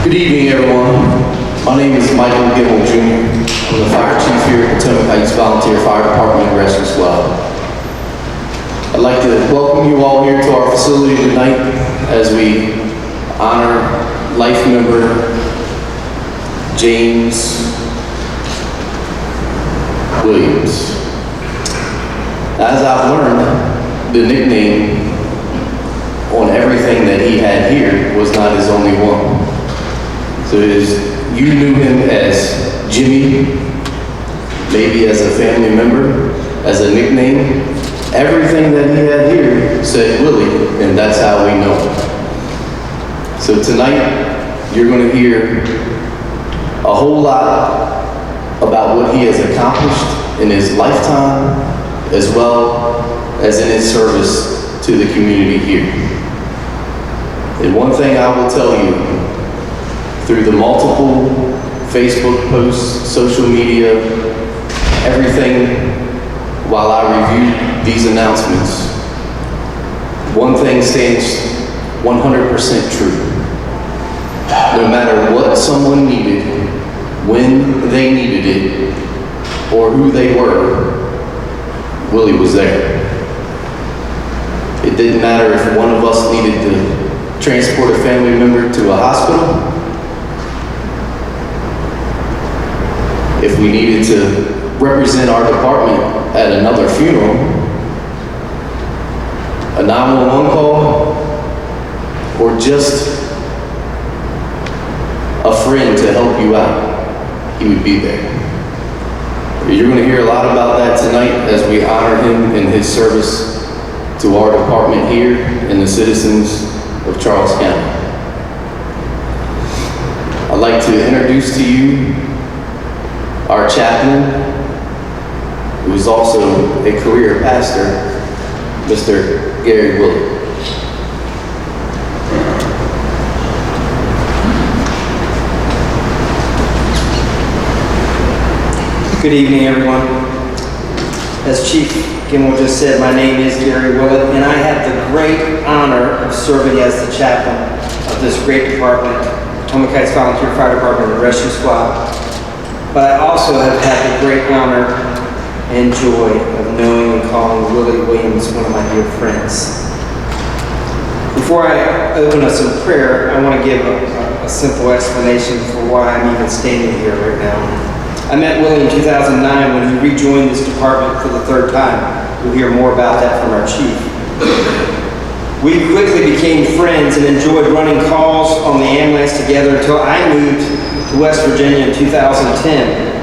Good evening, everyone. My name is Michael Gibble, Jr. I'm the Fire Chief here at Potomac Heights Volunteer Fire Department and Rescue Squad. I'd like to welcome you all here to our facility tonight as we honor life member James Williams. As I've learned, the nickname on everything that he had here was not his only one. So you knew him as Jimmy, maybe as a family member, as a nickname. Everything that he had here said Willie, and that's how we know him. So tonight, you're going to hear a whole lot about what he has accomplished in his lifetime, as well as in his service to the community here. And one thing I will tell you, through the multiple Facebook posts, social media, everything, while I reviewed these announcements, one thing stands 100% true. No matter what someone needed, when they needed it, or who they were, Willie was there. It didn't matter if one of us needed to transport a family member to a hospital, if we needed to represent our department at another funeral, a 911 call, or just a friend to help you out, he would be there. You're going to hear a lot about that tonight as we honor him in his service to our department here and the citizens of Charles County. I'd like to introduce to you our chaplain, who is also a career pastor, Mr. Gary Willie. Good evening, everyone. As Chief Gilmore just said, my name is Gary Willie, and I have the great honor of serving as the chaplain of this great department, Potomac Heights Volunteer Fire Department and Rescue Squad. But I also have had the great honor and joy of knowing and calling Willie Williams one of my dear friends. Before I open us in prayer, I want to give a simple explanation for why I'm even standing here right now. I met Willie in 2009 when he rejoined this department for the third time. We'll hear more about that from our chief. We quickly became friends and enjoyed running calls on the ambulance together until I moved to West Virginia in 2010.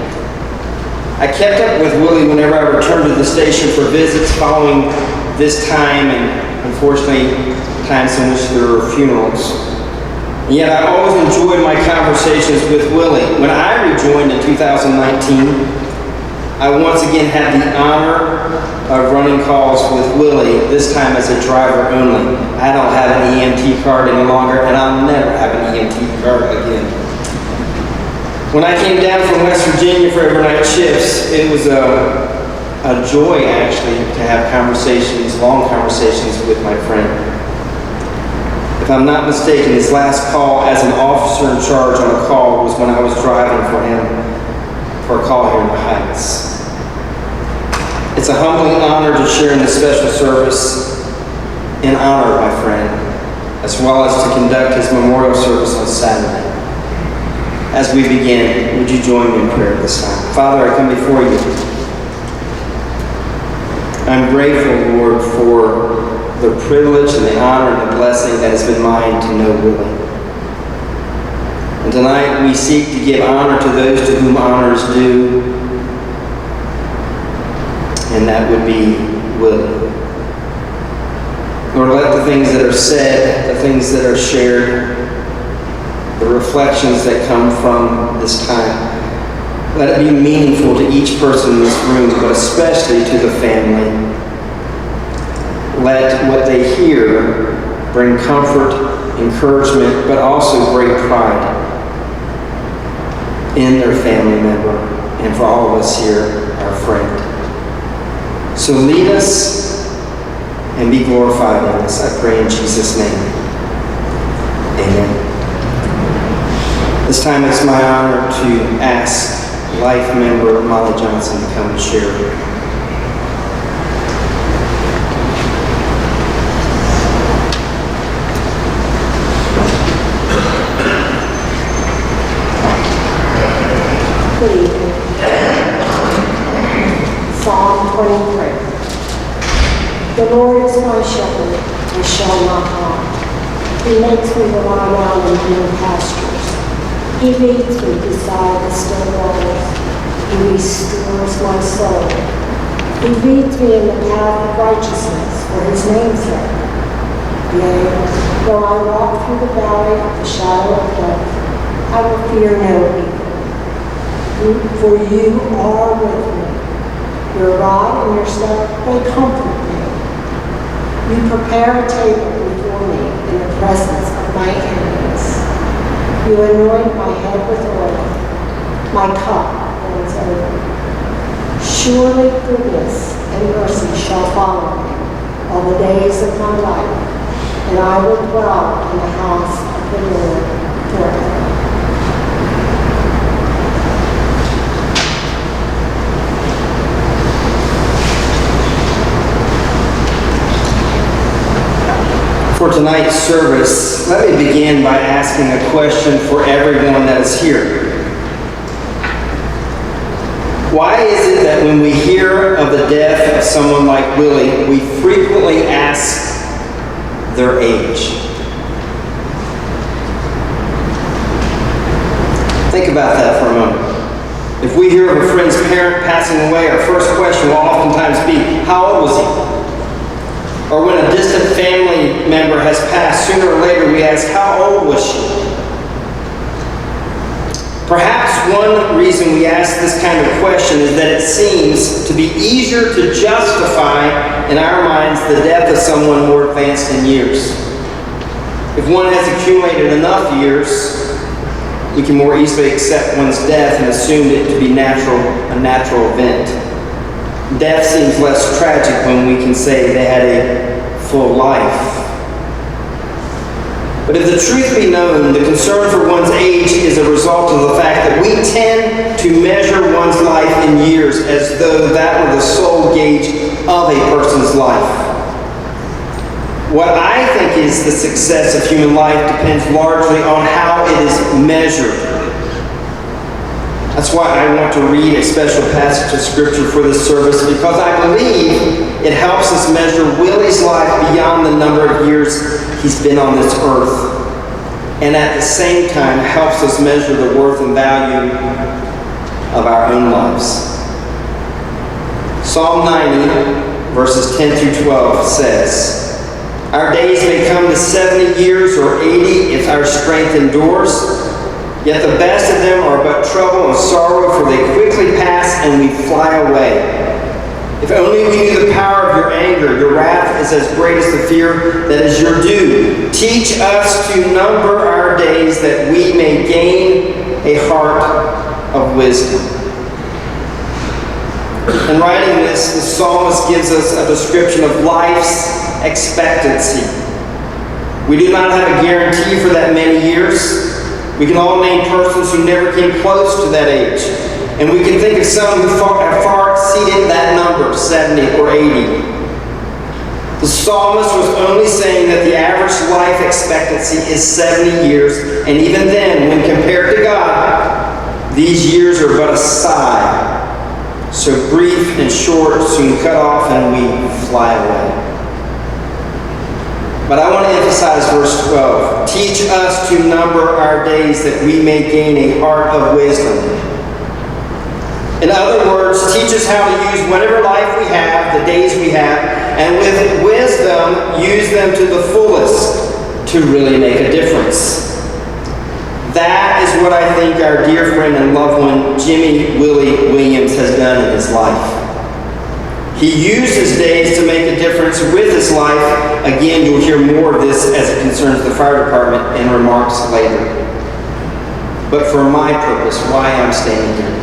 I kept up with Willie whenever I returned to the station for visits following this time, and unfortunately times in which there were funerals. And yet I always enjoyed my conversations with Willie. When I rejoined in 2019, I once again had the honor of running calls with Willie, this time as a driver only. I don't have an EMT card any longer, and I'll never have an EMT card again. When I came down from West Virginia for overnight shifts, it was a joy actually to have conversations, long conversations with my friend. If I'm not mistaken, his last call as an officer in charge on a call was when I was driving for him for a call here in the Heights. It's a humbling honor to share in this special service in honor of my friend, as well as to conduct his memorial service on Saturday. As we begin, would you join me in prayer this time? Father, I come before you. I'm grateful, Lord, for the privilege and the honor and the blessing that has been mine to know Willie. And tonight we seek to give honor to those to whom honor is due, and that would be Willie. Lord, let the things that are said, the things that are shared, the reflections that come from this time, let it be meaningful to each person in this room, but especially to the family. Let what they hear bring comfort, encouragement, but also great pride in their family member, and for all of us here, our friend. So lead us and be glorified in this, I pray in Jesus' name. Amen. This time it's my honor to ask life member Molly Johnson to come and share. Good evening. Psalm 23. The Lord is my shepherd, I shall not want. He makes me to lie down in green pastures. He leads me beside the still waters. He restores my soul. He leads me in the path of righteousness for his name's sake. Yea, though I walk through the valley of the shadow of death, I will fear no evil. For you are with me. Your rod and your staff, they comfort me. You prepare a table before me in the presence of my enemies. You anoint my head with oil. My cup runs over. Surely goodness and mercy shall follow me all the days of my life, and I will dwell in the house of the Lord forever. For tonight's service, let me begin by asking a question for everyone that is here. Why is it that when we hear of the death of someone like Willie, we frequently ask their age? Think about that for a moment. If we hear of a friend's parent passing away, our first question will oftentimes be, how old was he? Or when a distant family member has passed, sooner or later we ask, how old was she? Perhaps one reason we ask this kind of question is that it seems to be easier to justify in our minds the death of someone more advanced in years. If one has accumulated enough years, we can more easily accept one's death and assume it to be a natural event. Death seems less tragic when we can say they had a full life. But if the truth be known, the concern for one's age is a result of the fact that we tend to measure one's life in years as though that were the sole gauge of a person's life. What I think is the success of human life depends largely on how it is measured. That's why I want to read a special passage of Scripture for this service, because I believe it helps us measure Willie's life beyond the number of years he's been on this earth, and at the same time helps us measure the worth and value of our own lives. Psalm 90, verses 10 through 12 says, "Our days may come to 70 years or 80 if our strength endures. Yet the best of them are but trouble and sorrow, for they quickly pass and we fly away. If only we knew the power of your anger. Your wrath is as great as the fear that is your due. Teach us to number our days that we may gain a heart of wisdom." In writing this, the psalmist gives us a description of life's expectancy. We do not have a guarantee for that many years. We can all name persons who never came close to that age. And we can think of some who have far exceeded that number, 70 or 80. The psalmist was only saying that the average life expectancy is 70 years, and even then, when compared to God, these years are but a sigh. So brief and short, soon cut off, and we fly away. But I want to emphasize verse 12. Teach us to number our days that we may gain a heart of wisdom. In other words, teach us how to use whatever life we have, the days we have, and with wisdom, use them to the fullest to really make a difference. That is what I think our dear friend and loved one, Jimmy Willie Williams, has done in his life. He used his days to make a difference with his life. Again, you'll hear more of this as it concerns the fire department in remarks later. But for my purpose, why I'm standing here.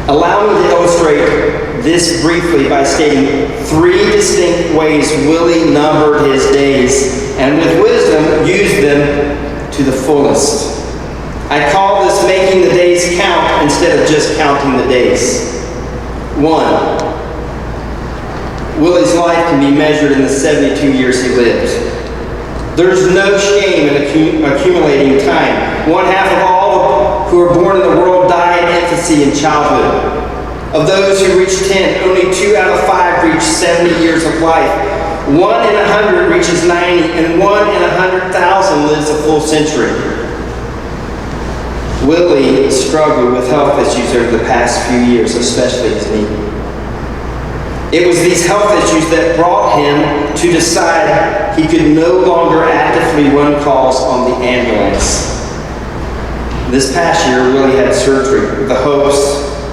Allow me to illustrate this briefly by stating 3 distinct ways Willie numbered his days, and with wisdom, used them to the fullest. I call this making the days count instead of just counting the days. 1. Willie's life can be measured in the 72 years he lived. There's no shame in accumulating time. 1/2 of all who are born in the world die in infancy and childhood. Of those who reach 10, only 2 out of 5 reach 70 years of life. 1 in 100 reaches 90, and 1 in 100,000 lives a full century. Willie struggled with health issues over the past few years, especially his knee. It was these health issues that brought him to decide he could no longer actively run calls on the ambulance. This past year, Willie had surgery with the hopes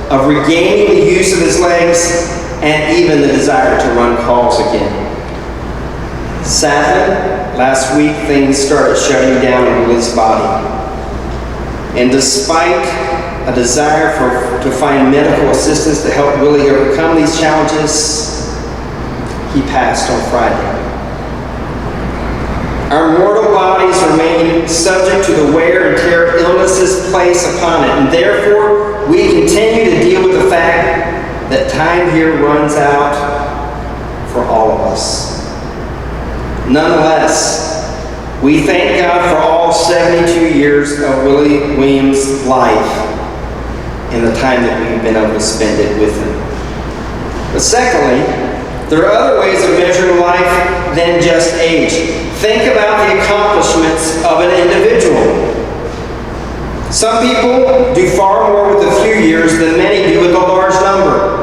of regaining the use of his legs and even the desire to run calls again. Sadly, last week things started shutting down in Willie's body. And despite a desire to find medical assistance to help Willie overcome these challenges, he passed on Friday. Our mortal bodies remain subject to the wear and tear illnesses place upon it, and therefore we continue to deal with the fact that time here runs out for all of us. Nonetheless, we thank God for all 72 years of Willie Williams' life and the time that we've been able to spend it with him. But secondly, there are other ways of measuring life than just age. Think about the accomplishments of an individual. Some people do far more with a few years than many do with a large number.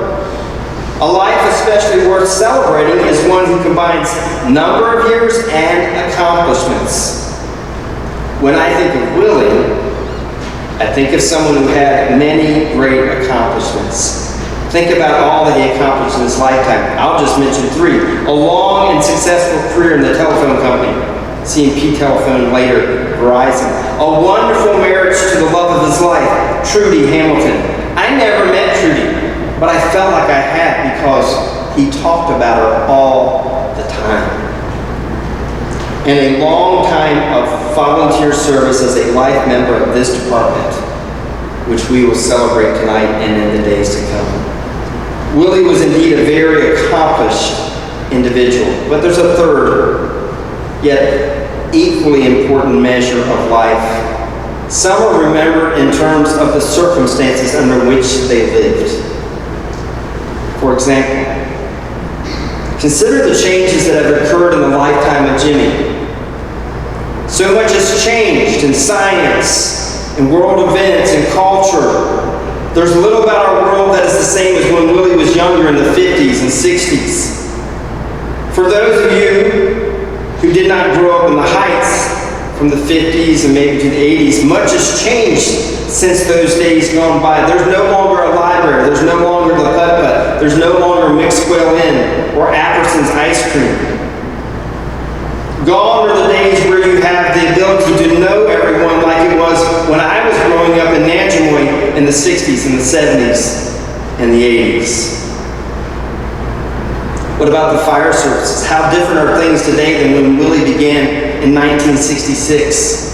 A life especially worth celebrating is one who combines number of years and accomplishments. When I think of Willie, I think of someone who had many great accomplishments. Think about all that he accomplished in his lifetime. I'll just mention 3. A long and successful career in the telephone company, C&P Telephone, later Verizon. A wonderful marriage to the love of his life, Trudy Hamilton. I never met Trudy, but I felt like I had because he talked about her all the time. And a long time of volunteer service as a life member of this department, which we will celebrate tonight and in the days to come. Willie was indeed a very accomplished individual, but there's a third, yet equally important measure of life. Some are remembered in terms of the circumstances under which they lived. For example, consider the changes that have occurred in the lifetime of Jimmy. So much has changed in science, in world events, in culture. There's little about our world that is the same as when Willie was younger in the 50s and 60s. For those of you who did not grow up in the heights from the 50s and maybe to the 80s, much has changed since those days gone by. There's no longer a library. There's no longer the putt-putt. There's no longer Mixed Quail Inn or Apperson's ice cream. Gone are the days where you have the ability to know everyone like it was when I was growing up in Nanjamoy in the 60s and the 70s and the 80s. What about the fire services? How different are things today than when Willie began in 1966?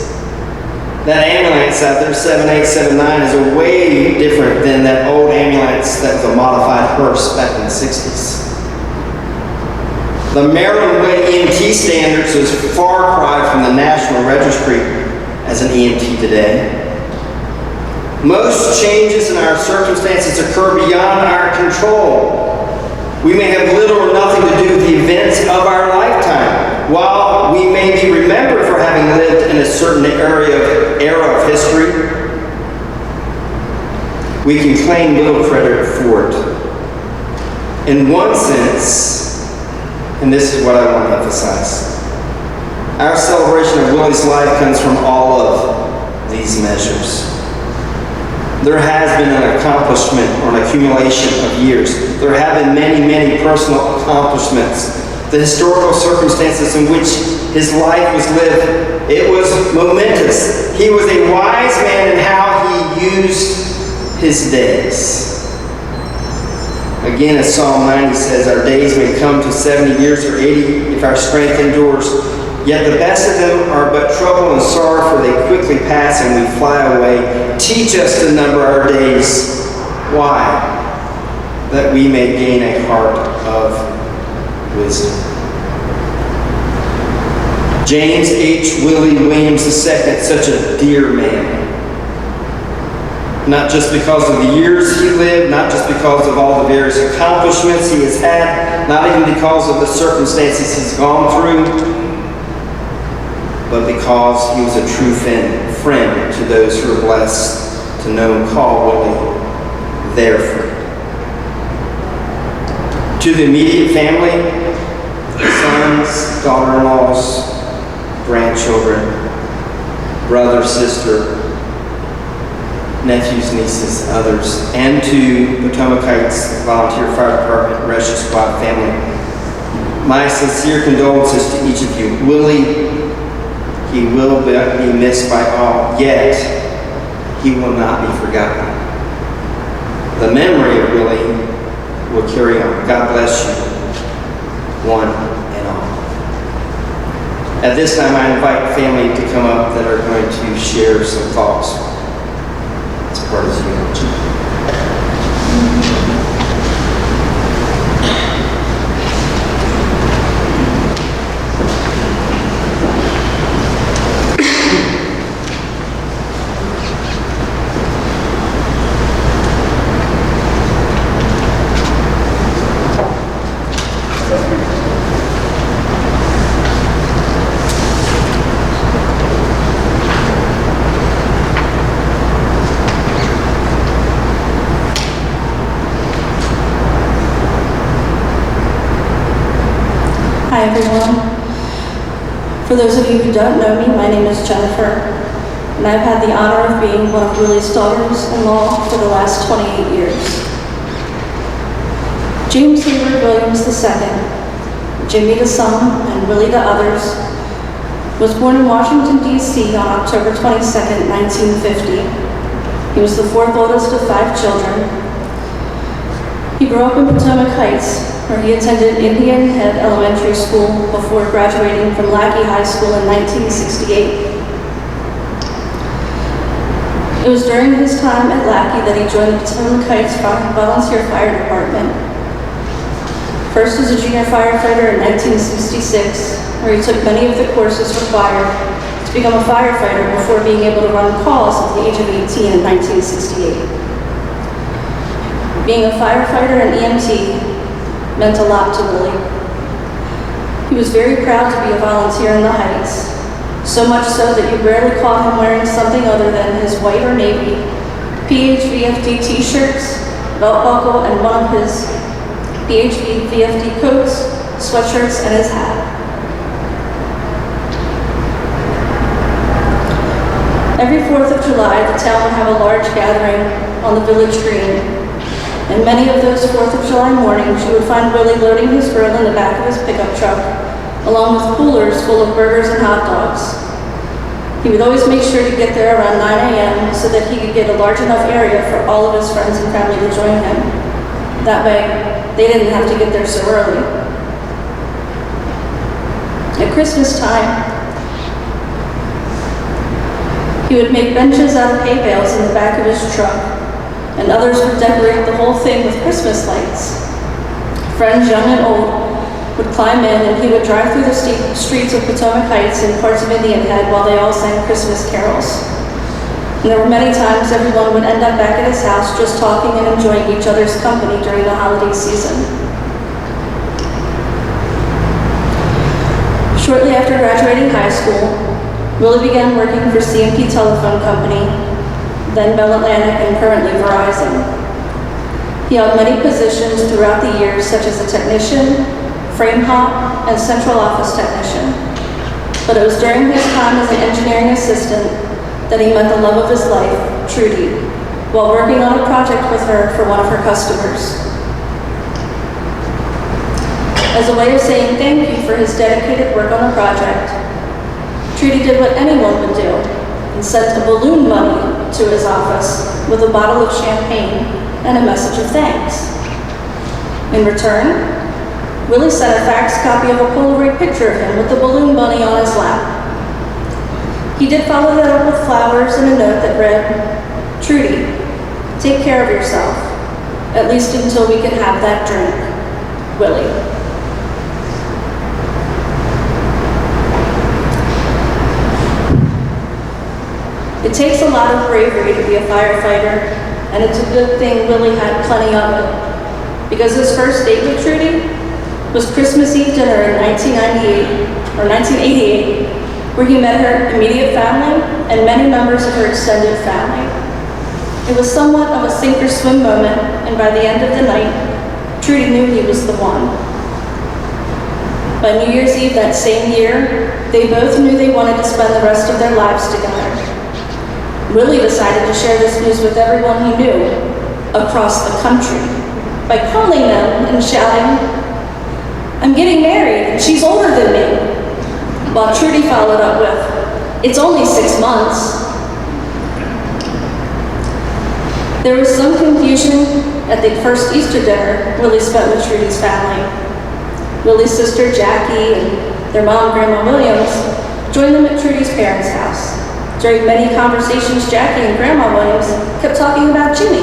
That ambulance out there, 7879, is a way different than that old ambulance that was a modified hearse back in the 60s. The Maryland Way EMT standards is a far cry from the National Registry as an EMT today. Most changes in our circumstances occur beyond our control. We may have little or nothing to do with the events of our lifetime. While we may be remembered for having lived in a certain era of history, we can claim little credit for it. In one sense, and this is what I want to emphasize, our celebration of Willie's life comes from all of these measures. There has been an accomplishment or an accumulation of years. There have been many, many personal accomplishments. The historical circumstances in which his life was lived, it was momentous. He was a wise man in how he used his days. Again, as Psalm 90 says, our days may come to 70 years or 80 if our strength endures, Yet the best of them are but trouble and sorrow, for they quickly pass and we fly away. Teach us to number our days. Why? That we may gain a heart of wisdom. James H. Willie Williams II, such a dear man. Not just because of the years he lived, not just because of all the various accomplishments he has had, not even because of the circumstances he's gone through, but because he was a true friend to those who are blessed to know and call Willie their friend. To the immediate family, sons, daughter-in-laws, grandchildren, brother, sister, nephews, nieces, others, and to Potomac Heights Volunteer Fire Department Rescue Squad family, my sincere condolences to each of you. Willie, he will be missed by all, yet he will not be forgotten. The memory of Willie will carry on. God bless you, one and all. At this time, I invite family to come up that are going to share some thoughts as part of this eulogy. Hi everyone. For those of you who don't know me, my name is Jennifer, and I've had the honor of being one of Willie's daughters-in-law for the last 28 years. James Hayward Williams II, Jimmy to some and Willie to others, was born in Washington, D.C. on October 22, 1950. He was the fourth oldest of 5 children. He grew up in Potomac Heights, where he attended Indian Head Elementary School before graduating from Lackey High School in 1968. It was during his time at Lackey that he joined the Potomac Heights Volunteer Fire Department. First as a junior firefighter in 1966, where he took many of the courses required to become a firefighter before being able to run calls at the age of 18 in 1968. Being a firefighter and EMT meant a lot to Willie. He was very proud to be a volunteer in the Heights, so much so that you rarely caught him wearing something other than his white or navy VFD t-shirts, belt buckle, and one of his VFD coats, sweatshirts, and his hat. Every 4th of July, the town would have a large gathering on the village green. And many of those 4th of July mornings, you would find Willie loading his grill in the back of his pickup truck, along with coolers full of burgers and hot dogs. He would always make sure to get there around 9 a.m. so that he could get a large enough area for all of his friends and family to join him. That way, they didn't have to get there so early. At Christmas time, he would make benches out of hay bales in the back of his truck, and others would decorate the whole thing with Christmas lights. Friends, young and old, would climb in, and he would drive through the streets of Potomac Heights and parts of Indian Head while they all sang Christmas carols. And there were many times everyone would end up back at his house just talking and enjoying each other's company during the holiday season. Shortly after graduating high school, Willie began working for CMP Telephone Company, then Bell Atlantic, and currently Verizon. He held many positions throughout the years, such as a technician, frame hop, and central office technician. But it was during his time as an engineering assistant that he met the love of his life, Trudy, while working on a project with her for one of her customers. As a way of saying thank you for his dedicated work on the project, Trudy did what anyone would do and sent a balloon money to his office with a bottle of champagne and a message of thanks. In return, Willie sent a fax copy of a Polaroid picture of him with the balloon bunny on his lap. He did follow that up with flowers and a note that read, "Trudy, take care of yourself, at least until we can have that drink. Willie." It takes a lot of bravery to be a firefighter, and it's a good thing Willie had plenty of it, because his first date with Trudy was Christmas Eve dinner in 1988, where he met her immediate family and many members of her extended family. It was somewhat of a sink or swim moment, and by the end of the night, Trudy knew he was the one. By New Year's Eve that same year, they both knew they wanted to spend the rest of their lives together. Willie decided to share this news with everyone he knew across the country by calling them and shouting, "I'm getting married and she's older than me," while Trudy followed up with, "It's only 6 months." There was some confusion at the first Easter dinner Willie spent with Trudy's family. Willie's sister Jackie and their mom, Grandma Williams, joined them at Trudy's parents' house. During many conversations, Jackie and Grandma Williams kept talking about Jimmy.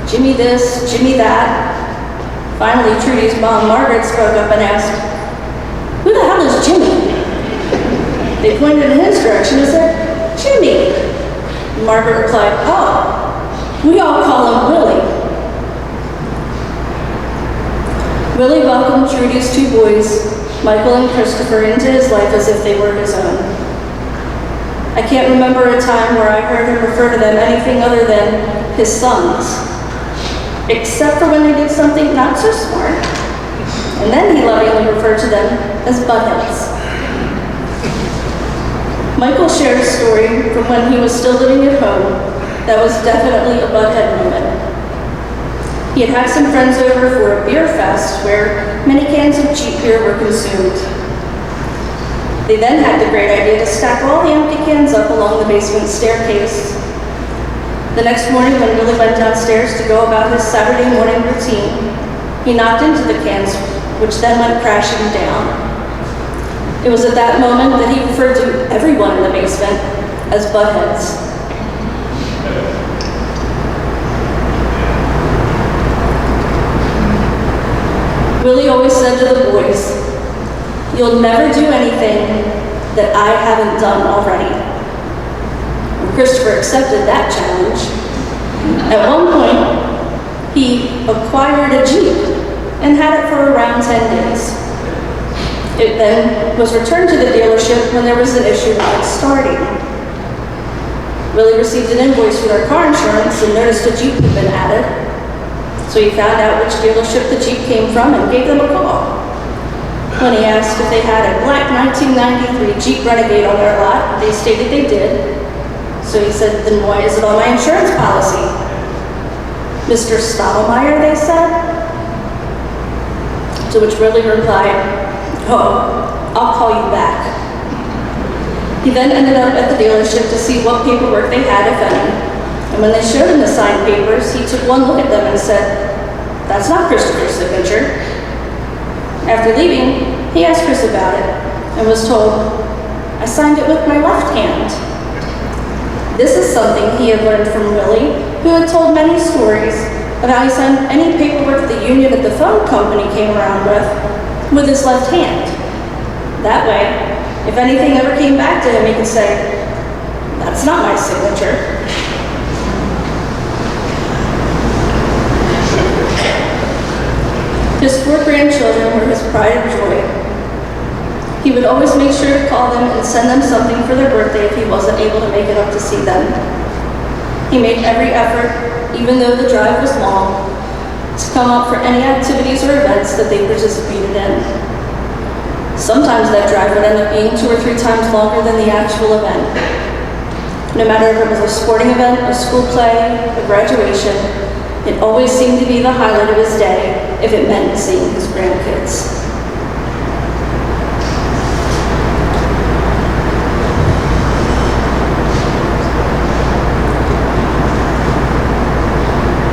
Jimmy this, Jimmy that. Finally, Trudy's mom, Margaret, spoke up and asked, "Who the hell is Jimmy?" They pointed in his direction and said, "Jimmy." Margaret replied, "Oh, we all call him Willie." Willie welcomed Trudy's 2 boys, Michael and Christopher, into his life as if they were his own. I can't remember a time where I heard him refer to them anything other than his sons, except for when they did something not so smart, and then he lovingly referred to them as buttheads. Michael shared a story from when he was still living at home that was definitely a butthead moment. He had had some friends over for a beer fest where many cans of cheap beer were consumed. They then had the great idea to stack all the empty cans up along the basement staircase. The next morning when Willie went downstairs to go about his Saturday morning routine, he knocked into the cans, which then went crashing down. It was at that moment that he referred to everyone in the basement as buttheads. Willie always said to the boys, "You'll never do anything that I haven't done already." And Christopher accepted that challenge. At one point, he acquired a Jeep and had it for around 10 days. It then was returned to the dealership when there was an issue with it starting. Willie received an invoice for their car insurance and noticed a Jeep had been added. So he found out which dealership the Jeep came from and gave them a call. When he asked if they had a black 1993 Jeep Renegade on their lot, they stated they did. So he said, "Then why is it on my insurance policy?" "Mr. Stottlemyre," they said. To which Willie replied, "Oh, I'll call you back." He then ended up at the dealership to see what paperwork they had, if any. And when they showed him the signed papers, he took one look at them and said, "That's not Christopher's signature." After leaving, he asked Chris about it and was told, "I signed it with my left hand." This is something he had learned from Willie, who had told many stories of how he signed any paperwork the union at the phone company came around with his left hand. That way, if anything ever came back to him, he could say, "That's not my signature." His 4 grandchildren were his pride and joy. He would always make sure to call them and send them something for their birthday if he wasn't able to make it up to see them. He made every effort, even though the drive was long, to come up for any activities or events that they participated in. Sometimes that drive would end up being 2 or 3 times longer than the actual event. No matter if it was a sporting event, a school play, a graduation, it always seemed to be the highlight of his day if it meant seeing his grandkids.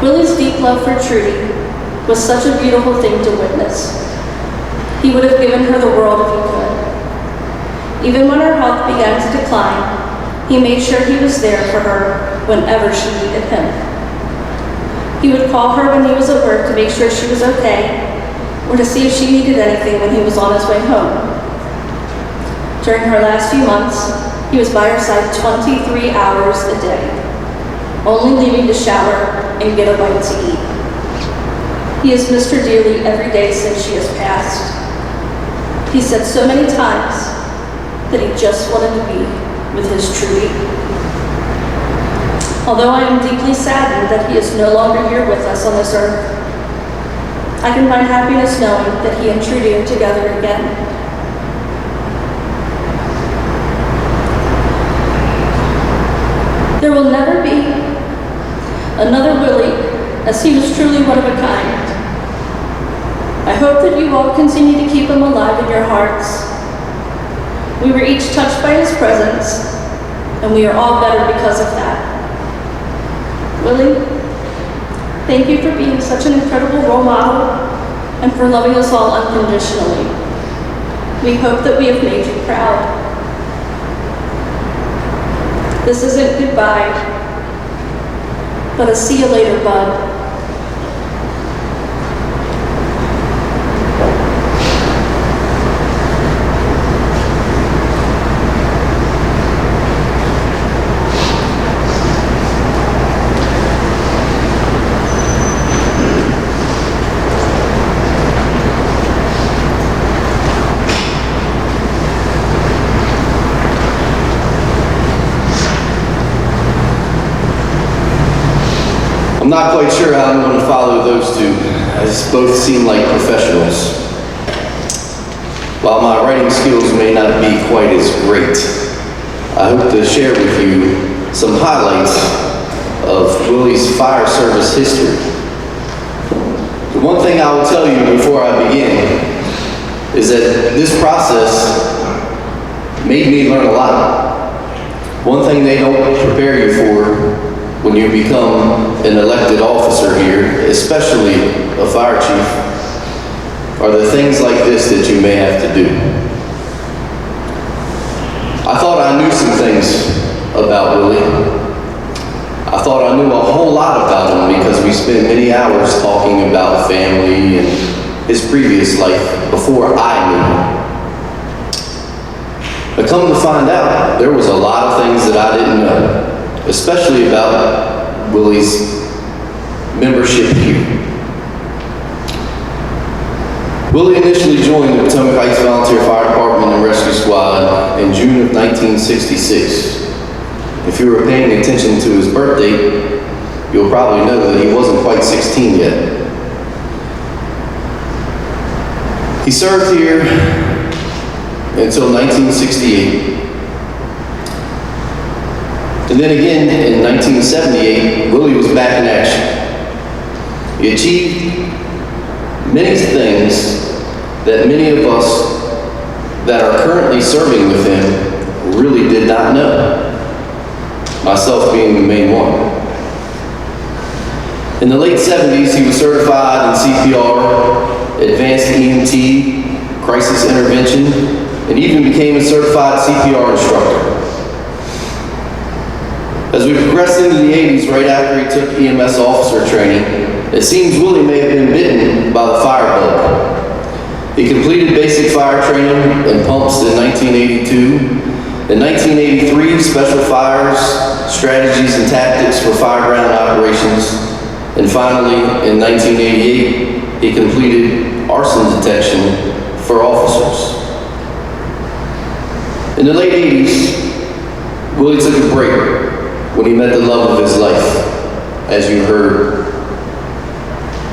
Willie's deep love for Trudy was such a beautiful thing to witness. He would have given her the world if he could. Even when her health began to decline, he made sure he was there for her whenever she needed him. He would call her when he was at work to make sure she was okay, or to see if she needed anything when he was on his way home. During her last few months, he was by her side 23 hours a day, only leaving to shower and get a bite to eat. He has missed her dearly every day since she has passed. He said so many times that he just wanted to be with his Trudy. Although I am deeply saddened that he is no longer here with us on this earth, I can find happiness knowing that he and Trudy are together again. There will never be another Willie, as he was truly one of a kind. I hope that you all continue to keep him alive in your hearts. We were each touched by his presence, and we are all better because of that. Willie, thank you for being such an incredible role model and for loving us all unconditionally. We hope that we have made you proud. This isn't goodbye, but a see you later, bud. I'm not quite sure how I'm going to follow those two, as both seem like professionals. While my writing skills may not be quite as great, I hope to share with you some highlights of Willie's fire service history. The one thing I will tell you before I begin is that this process made me learn a lot. One thing they don't prepare you for when you become an elected officer here, especially a fire chief, are the things like this that you may have to do. I thought I knew some things about Willie. I thought I knew a whole lot about him because we spent many hours talking about family and his previous life before I knew him. But come to find out, there was a lot of things that I didn't know, especially about Willie's membership here. Willie initially joined the Potomac Heights Volunteer Fire Department and Rescue Squad in June of 1966. If you were paying attention to his birth date, you'll probably know that he wasn't quite 16 yet. He served here until 1968. And then again, in 1978, Willie was back in action. He achieved many things that many of us that are currently serving with him really did not know, myself being the main one. In the late 70s, he was certified in CPR, advanced EMT, crisis intervention, and even became a certified CPR instructor. As we progressed into the 80s, right after he took EMS officer training, it seems Willie may have been bitten by the fire bug. He completed basic fire training in pumps in 1982. In 1983, special fires, strategies and tactics for fireground operations. And finally, in 1988, he completed arson detection for officers. In the late 80s, Willie took a break when he met the love of his life, as you heard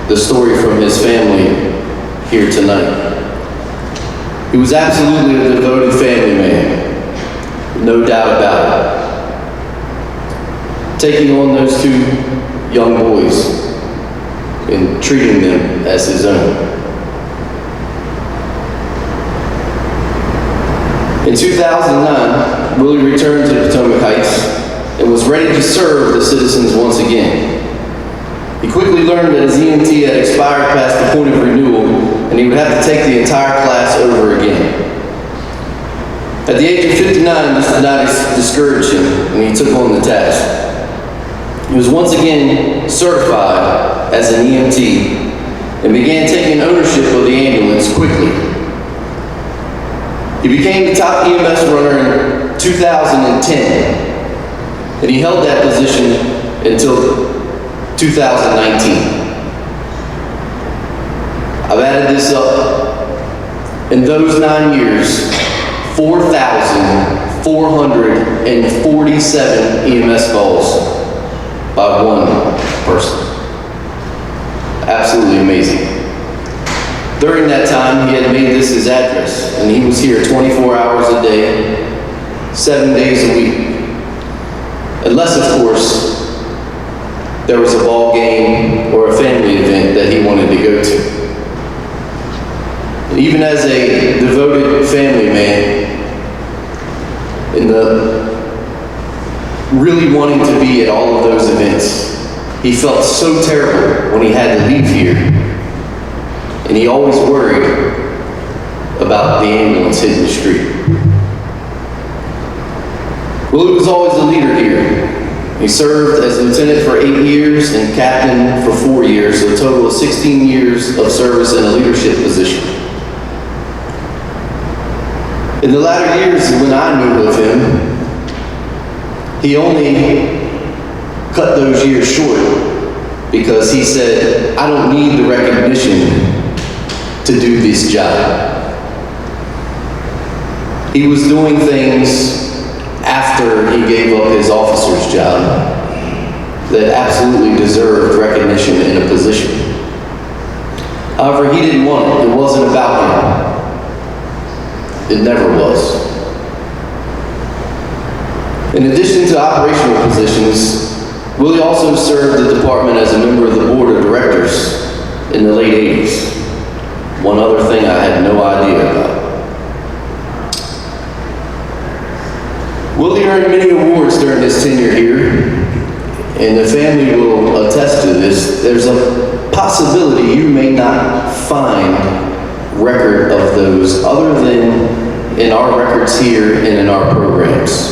the story from his family here tonight. He was absolutely a devoted family man, no doubt about it. Taking on those two young boys and treating them as his own. In 2009, Willie returned to Potomac Heights and was ready to serve the citizens once again. He quickly learned that his EMT had expired past the point of renewal and he would have to take the entire class over again. At the age of 59, this did not discourage him, and he took on the task. He was once again certified as an EMT and began taking ownership of the ambulance quickly. He became the top EMS runner in 2010, and he held that position until 2019. I've added this up. In those 9 years, 4,447 EMS calls by one person. Absolutely amazing. During that time, he had made this his address, and he was here 24 hours a day, 7 days a week. Unless, of course, there was a ball game or a family event that he wanted to go to. And even as a devoted family man, in the really wanting to be at all of those events, he felt so terrible when he had to leave here, and he always worried about the ambulance hitting the street. Willie was always the leader here. He served as lieutenant for 8 years and captain for 4 years, so a total of 16 years of service in a leadership position. In the latter years when I knew of him, he only cut those years short because he said, I don't need the recognition to do this job. He was doing things after he gave up his officer's job that absolutely deserved recognition in a position. However, he didn't want it. It wasn't about him. It never was. In addition to operational positions, Willie also served the department as a member of the board of directors in the late 80s. One other thing I had no idea about. Willie earned many awards during his tenure here, and the family will attest to this. There's a possibility you may not find record of those other than in our records here and in our programs.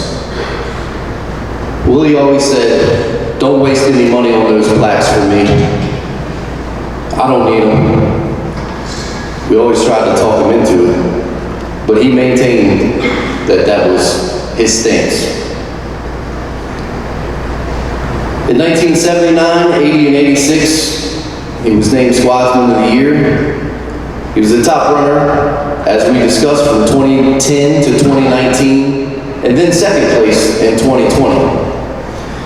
Willie always said, don't waste any money on those plaques for me. I don't need them. We always tried to talk him into it, but he maintained that that was his stance. In 1979, 80, and 86, he was named Squadron of the Year. He was the top runner, as we discussed, from 2010 to 2019, and then second place in 2020.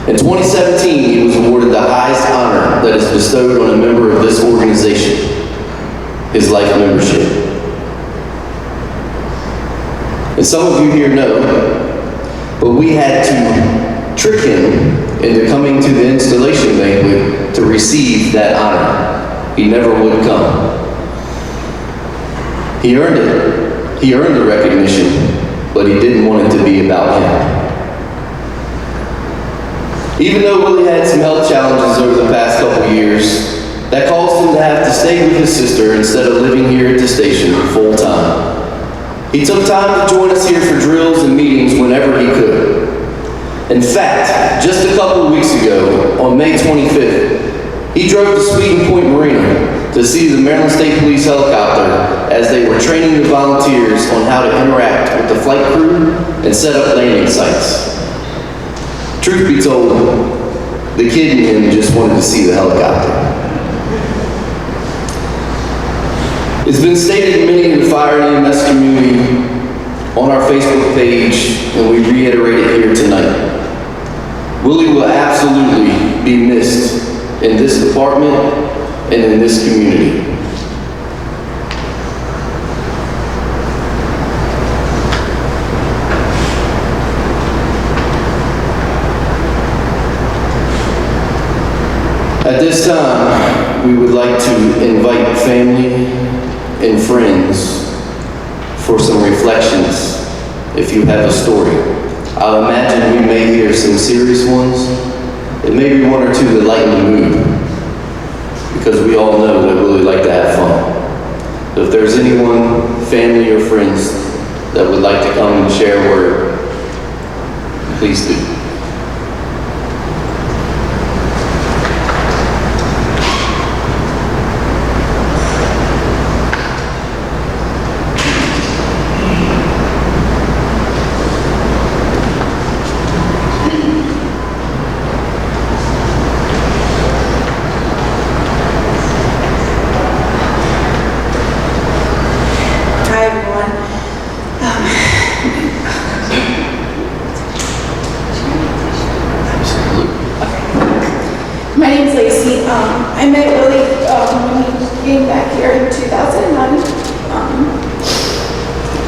In 2017, he was awarded the highest honor that is bestowed on a member of this organization, his life membership. And some of you here know, but we had to trick him into coming to the installation banquet to receive that honor. He never would come. He earned it. He earned the recognition, but he didn't want it to be about him. Even though Willie had some health challenges over the past couple of years, that caused him to have to stay with his sister instead of living here at the station full time. He took time to join us here for drills and meetings whenever he could. In fact, just a couple of weeks ago, on May 25th, he drove to Sweeten Point Marina to see the Maryland State Police helicopter as they were training the volunteers on how to interact with the flight crew and set up landing sites. Truth be told, the kid in him just wanted to see the helicopter. It's been stated many in the fire and EMS community on our Facebook page, and we reiterate it here tonight. Willie will absolutely be missed in this department and in this community. At this time, we would like to invite family and friends for some reflections if you have a story. I'll imagine we may hear some serious ones, and maybe one or two that lighten the mood, because we all know that we really like to have fun. So if there's anyone, family or friends, that would like to come and share a word, please do. Hi, everyone. My name's Lacey. I met Willie when he came back here in 2009.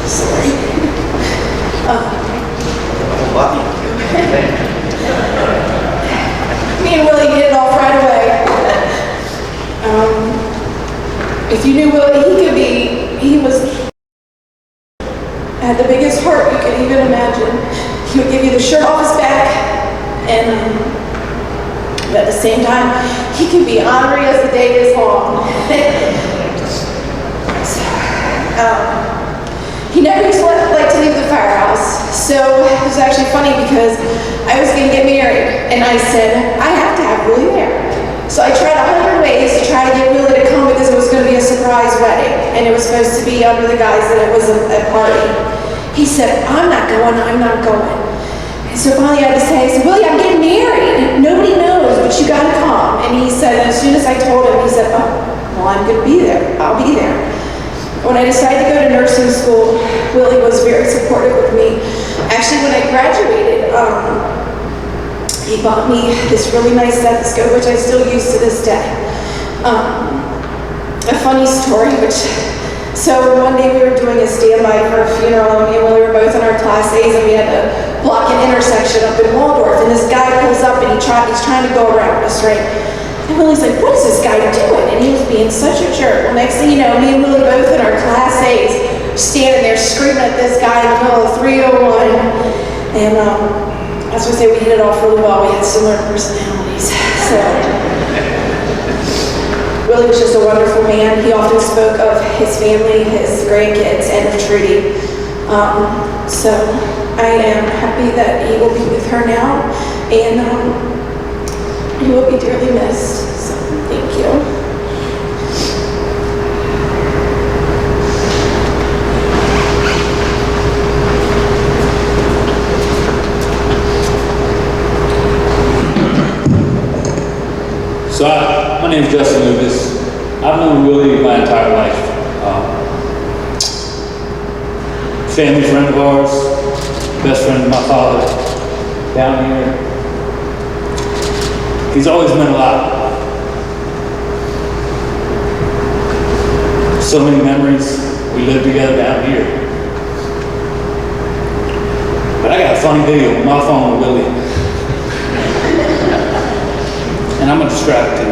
Sorry. Me and Willie hit it off right away. If you knew Willie, he had the biggest heart you could even imagine. He would give you the shirt off his back, and but at the same time, he can be ornery as the day is long. He never used to like to leave the firehouse. So it was actually funny because I was going to get married, and I said, I have to have Willie there. So I tried 100 ways to try to get Willie to come because it was going to be a surprise wedding, and it was supposed to be under the guise that it was a party. He said, I'm not going. And so finally I had to say, Willie, I'm getting married. Nobody knows, but you gotta come. And he said, as soon as I told him, he said, oh, well, I'm gonna be there. I'll be there. When I decided to go to nursing school, Willie was very supportive of me. Actually, when I graduated, he bought me this really nice stethoscope, which I still use to this day. A funny story, so one day we were doing a standby for a funeral, and me and Willie were both in our Class A's, and we had to block an intersection up in Waldorf, and this guy pulls up, and he's trying to go around us, right? And Willie's like, what is this guy doing? And he was being such a jerk. Well, next thing you know, me and Willie both in our Class A's standing there screaming at this guy in the middle of 301. And as we say, we hit it off really well. We had similar personalities. So Willie was just a wonderful man. He often spoke of his family, his grandkids, and of Trudy. So I am happy that he will be with her now, and he will be dearly missed. So thank you. So my name is Justin Lucas. I've known Willie my entire life. Family friend of ours, best friend of my father, down here. He's always meant a lot. So many memories. We lived together down here. But I got a funny video on my phone with Willie. And I'm gonna describe it to you.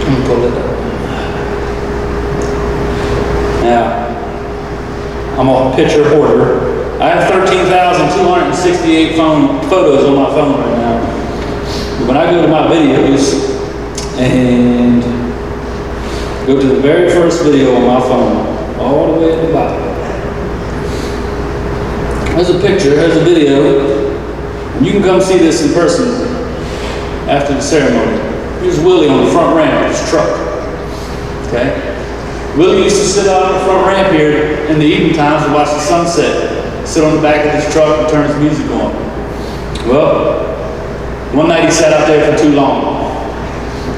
I'm gonna pull it up. Now, I'm a picture hoarder. I have 13,268 photos on my phone right now. But when I go to my videos and go to the very first video on my phone, all the way at the bottom. There's a picture, there's a video. And you can come see this in person after the ceremony. Here's Willie on the front ramp of his truck. Okay? Willie used to sit out on the front ramp here in the evening times to watch the sunset, sit on the back of his truck and turn his music on. Well, one night he sat out there for too long.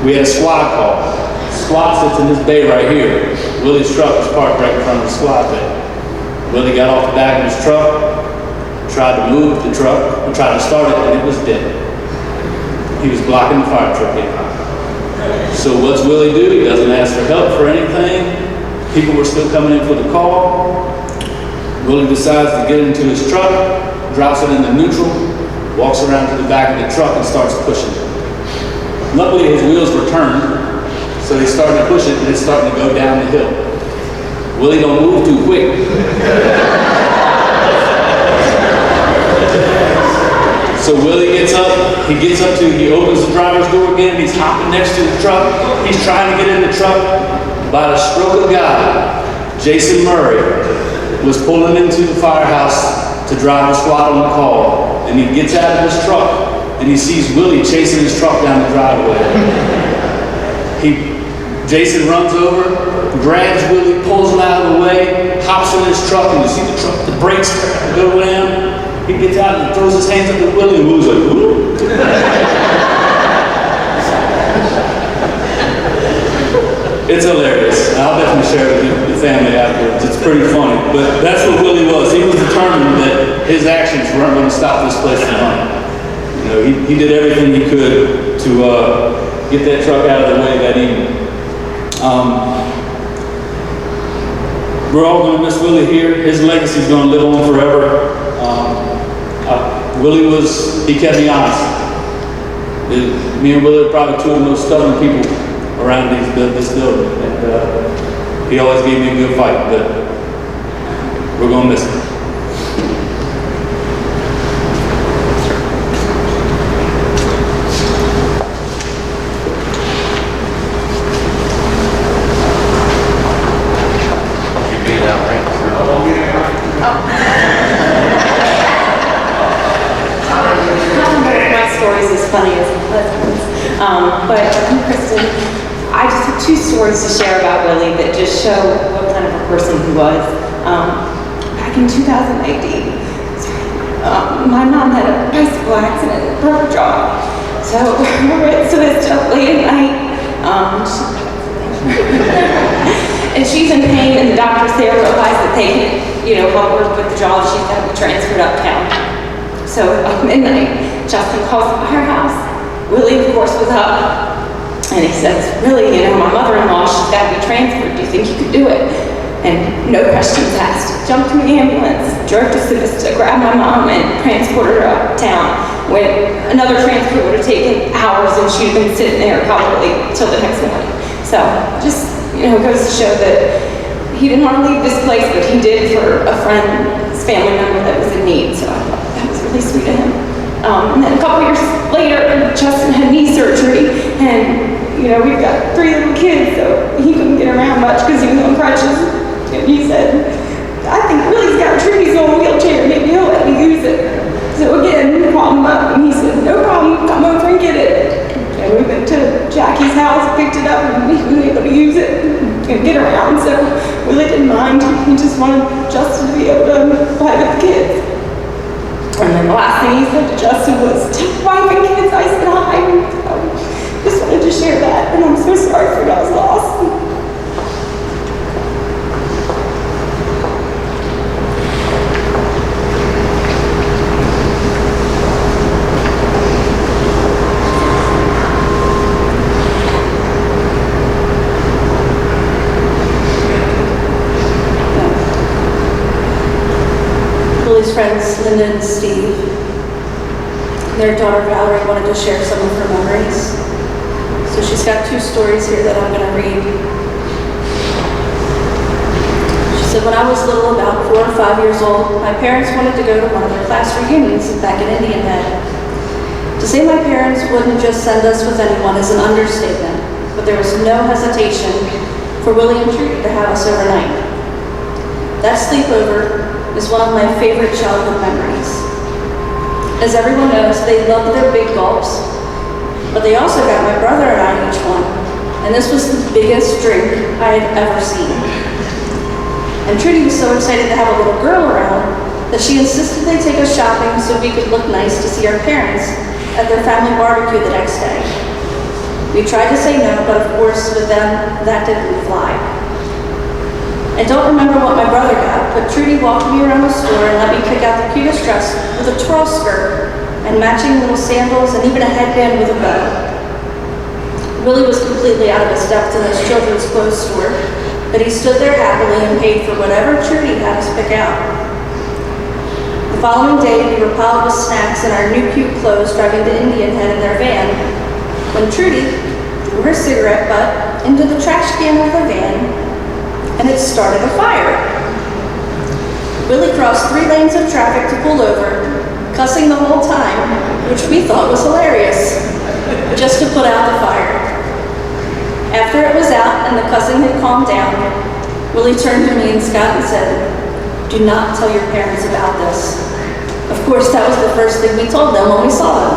We had a squad call. The squad sits in this bay right here. Willie's truck was parked right in front of the squad bay. Willie got off the back of his truck, tried to move the truck, and tried to start it, and it was dead. He was blocking the fire truck in. So what's Willie do? He doesn't ask for help for anything. People were still coming in for the call. Willie decides to get into his truck, drops it into neutral, walks around to the back of the truck and starts pushing. Luckily his wheels were turned, so he started to push it and it's starting to go down the hill. Willie don't move too quick. So Willie gets up, he opens the driver's door again, he's hopping next to the truck, he's trying to get in the truck. by the stroke of God, Jason Murray was pulling into the firehouse to drive the squad on the call. And he gets out of his truck and he sees Willie chasing his truck down the driveway. Jason runs over, grabs Willie, pulls him out of the way, hops in his truck, and you see the truck, the brakes go down. He gets out and throws his hands up at Willie, and Willie's like, ooh. It's hilarious. I'll definitely share it with the family afterwards. It's pretty funny. But that's what Willie was. He was determined that his actions weren't going to stop this place from running. You know, he did everything he could to get that truck out of the way that evening. We're all going to miss Willie here. His legacy is going to live on forever. Willie he kept me honest. Me and Willie are probably two of the most stubborn people around this building. And he always gave me a good fight, but we're going to miss him. But I'm Kristen. I just have two stories to share about Willie that just show what kind of a person he was. Back in 2018, my mom had a bicycle accident and broke her jaw. So we went to this stuff late at night. And she's in pain, and the doctors there realized that they can, help her with the jaw. She's got to be transferred uptown. So at midnight, Justin calls the firehouse. Willie, of course, was up, and he says, really, my mother-in-law, she's got to be transferred. Do you think you could do it? And no questions asked. Jumped in the ambulance, drove to Civista, grabbed my mom, and transported her uptown. When another transport would have taken hours, and she'd have been sitting there probably till the next morning. So just, goes to show that he didn't want to leave this place, but he did for a friend, his family member that was in need. So I thought that was really sweet of him. And then a couple years later, Justin had knee surgery, and we've got 3 little kids, so he couldn't get around much because he was on crutches. And he said, I think Willie's got Trudy's on a wheelchair, maybe he'll let me use it. So again, we called him up, and he said, no problem, come over and get it. And we went to Jackie's house, picked it up, and he was able to use it and get around. So Willie didn't mind. He just wanted Justin to be able to play with the kids. And then the last thing he said to Justin was, wife and kids, I said hi. Just wanted to share that, and I'm so sorry for y'all's loss. Willie's friends, Linda and Steve, their daughter Valerie wanted to share some of her memories. So she's got 2 stories here that I'm going to read. She said, when I was little, about 4 or 5 years old, my parents wanted to go to one of their class reunions back in Indian Head. To say my parents wouldn't just send us with anyone is an understatement, but there was no hesitation for Willie and Trudy to have us overnight. That sleepover is one of my favorite childhood memories. As everyone knows, they loved their big gulps, but they also got my brother and I each one, and this was the biggest drink I had ever seen. And Trudy was so excited to have a little girl around that she insisted they take us shopping so we could look nice to see our parents at their family barbecue the next day. We tried to say no, but of course with them, that didn't fly. I don't remember what my brother got, but Trudy walked me around the store and let me pick out the cutest dress with a twirl skirt and matching little sandals and even a headband with a bow. Willie was completely out of his depth in this children's clothes store, but he stood there happily and paid for whatever Trudy had us pick out. The following day, we were piled with snacks and our new cute clothes driving to Indian Head in their van, when Trudy threw her cigarette butt into the trash can of the van, and it started a fire. Willie crossed 3 lanes of traffic to pull over, cussing the whole time, which we thought was hilarious, just to put out the fire. After it was out and the cussing had calmed down, Willie turned to me and Scott and said, "Do not tell your parents about this." Of course, that was the first thing we told them when we saw them.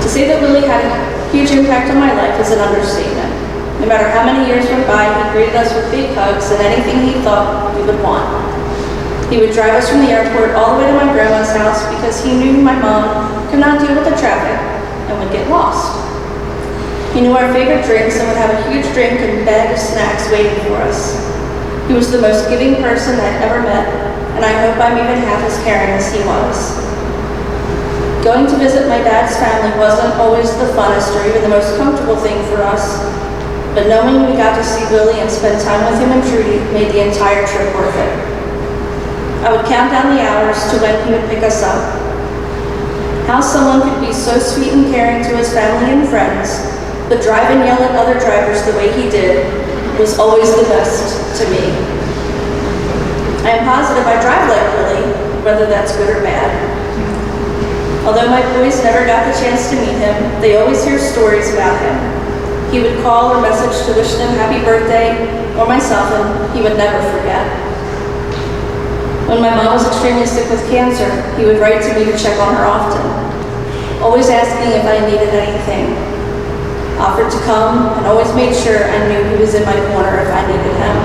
To say that Willie had a huge impact on my life is an understatement. No matter how many years went by, he greeted us with big hugs and anything he thought we would want. He would drive us from the airport all the way to my grandma's house because he knew my mom could not deal with the traffic and would get lost. He knew our favorite drinks and would have a huge drink and bag of snacks waiting for us. He was the most giving person I'd ever met, and I hope I'm even half as caring as he was. Going to visit my dad's family wasn't always the funnest or even the most comfortable thing for us, but knowing we got to see Willie and spend time with him and Trudy made the entire trip worth it. I would count down the hours to when he would pick us up. How someone could be so sweet and caring to his family and friends, but drive and yell at other drivers the way he did was always the best to me. I am positive I drive like Willie, whether that's good or bad. Although my boys never got the chance to meet him, they always hear stories about him. He would call or message to wish them happy birthday, or myself, and he would never forget. When my mom was extremely sick with cancer, he would write to me to check on her often, always asking if I needed anything. Offered to come and always made sure I knew he was in my corner if I needed him.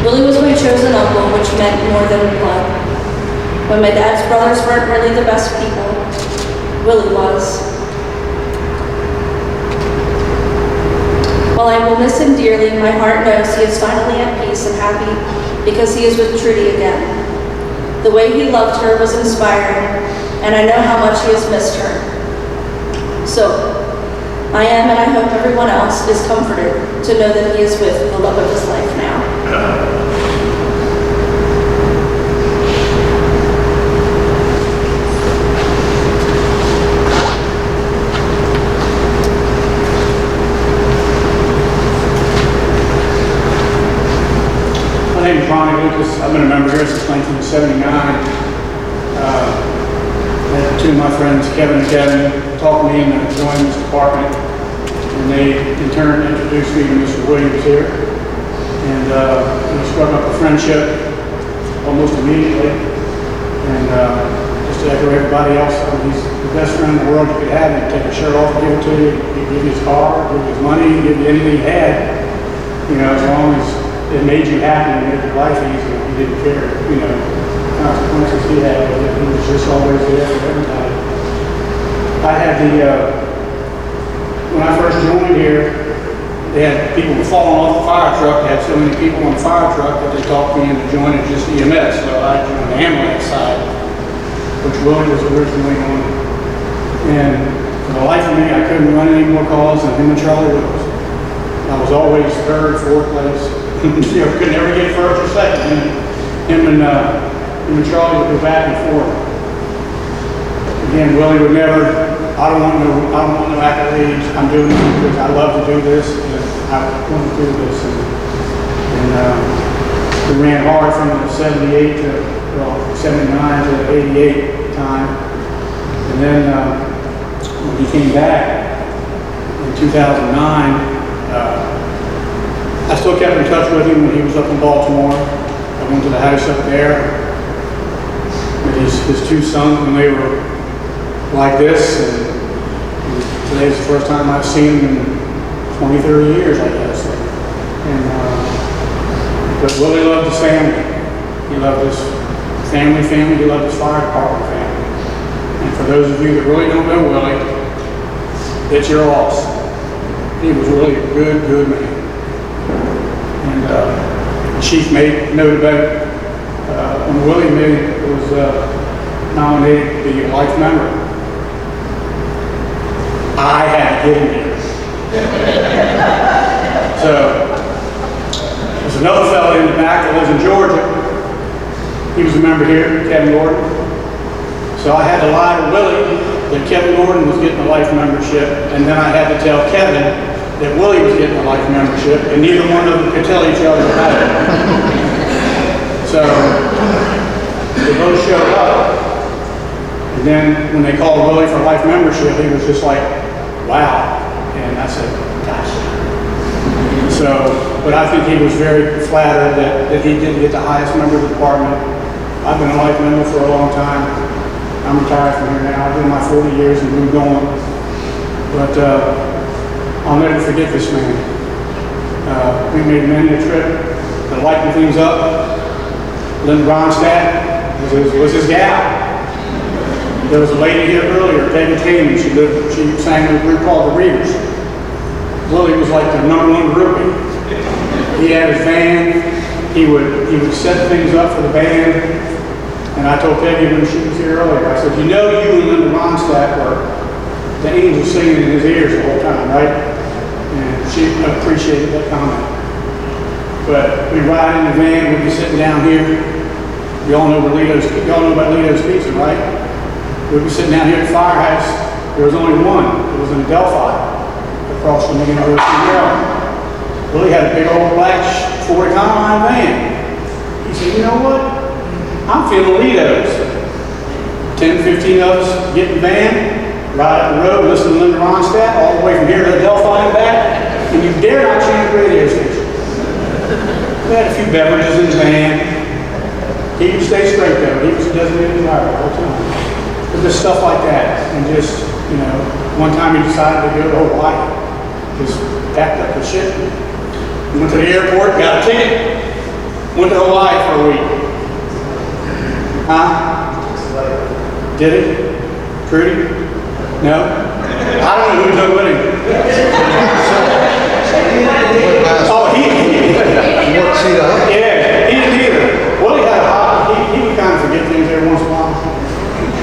Willie was my chosen uncle, which meant more than blood. When my dad's brothers weren't really the best people, Willie was. While I will miss him dearly, my heart knows he is finally at peace and happy because he is with Trudy again. The way he loved her was inspiring, and I know how much he has missed her. So, I am, and I hope everyone else is comforted to know that he is with the love of his life now. My name is Ronnie Lucas. I've been a member here since 1979. Had two of my friends, Kevin and Kevin, talked me into joining this department, and they in turn introduced me to Mr. Williams here, and we struck up a friendship almost immediately. And just to echo everybody else, he's the best friend in the world you could have. He'd take a shirt off and give it to you. He'd give you his car, give you his money, give you anything he had. You know, as long as it made you happy and made your life easier, he didn't care. You know, consequences he had with it. He was just always there for everybody. I had when I first joined here, they had people falling off the fire truck. They had so many people on the fire truck that they talked me into joining just EMS. So I joined the ambulance side, which Willie was originally on. And for the life of me, I couldn't run any more calls than him and Charlie was. I was always third, fourth place. You know, could never get first or second. Him and Charlie would go back and forth. Again, Willie would never, I don't want no accolades. I'm doing this because I love to do this, and I want to do this. And we ran hard from 78 to, well, 79 to 88 time. And then when he came back in 2009, I still kept in touch with him when he was up in Baltimore. I went to the house up there with his two sons when they were like this. And today's the first time I've seen him in 20, 30 years, I guess. And, but Willie loved his family. He loved his family. He loved his fire department family. And for those of you that really don't know Willie, it's your loss. He was really a good man. And the chief made note about it. When Willie was nominated to be a life member, I had to get him here. So there's another fellow in the back that lives in Georgia. He was a member here, Kevin Gordon. So I had to lie to Willie that Kevin Gordon was getting a life membership, and then I had to tell Kevin that Willie was getting a life membership, and neither one of them could tell each other about it. So they both showed up, and And then when they called Willie for life membership, he was just like, wow. And I said, gosh. So, but I think he was very flattered that he did get the highest member of the department. I've been a life member for a long time. I'm retired from here now. I did my 40 years and moved on. But I'll never forget this man. We made many a trip to lighten things up. Linda Ronstadt was his gal. There was a lady here earlier, Peggy Taman. She sang in a group called the Readers. Willie was like the #1 groupie. He had his van. He would set things up for the band. And I told Peggy when she was here earlier, I said, you know, you and Linda Ronstadt were the angels singing in his ears the whole time, right? And she appreciated that comment. But we ride in the van, we'd be sitting down here. Y'all know about Lito's Pizza, right? We'd be sitting down here at the firehouse. There was only one. It was in Delphi, across from the University of Maryland. Willie had a big old black 40 Econoline van. He said, you know what? I'm feeling Lito's. 10, 15 of us get in the van, ride up the road, listen to Linda Ronstadt, all the way from here to Delphi and back, and you dare not change the radio station. We had a few beverages in the van. He would stay straight though. He was a designated driver the whole time. But just stuff like that. And just, you know, one time he decided to go to Hawaii. Just packed up the shit. Went to the airport, got a ticket, went to Hawaii for a week. Huh? Did it? Trudy? No? I don't know who took with him. Oh, he yeah, he didn't either. Well, he had a hobby. He would kind of forget things every once in a while.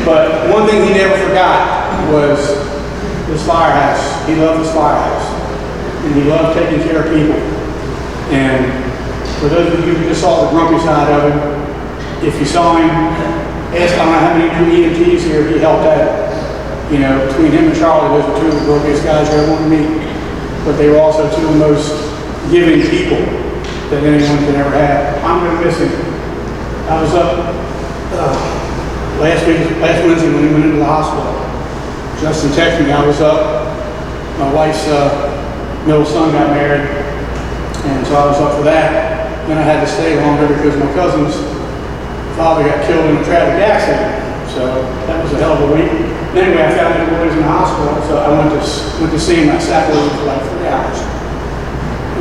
But one thing he never forgot was this firehouse. He loved this firehouse. And he loved taking care of people. And for those of you who just saw the grumpy side of him, if you saw him, ask him how many new EMTs here he helped out. You know, between him and Charlie, those were two of the grumpiest guys you ever want to meet. But they were also two of the most giving people that anyone can ever have. I'm going to miss him. I was up last Wednesday when he went into the hospital. Justin texted me. I was up. My wife's middle son got married, and so I was up for that. Then I had to stay longer because my cousin's father got killed in a traffic accident. So that was a hell of a week. Anyway, I found out he was in the hospital, so I went to see him. I sat with him for like 3 hours.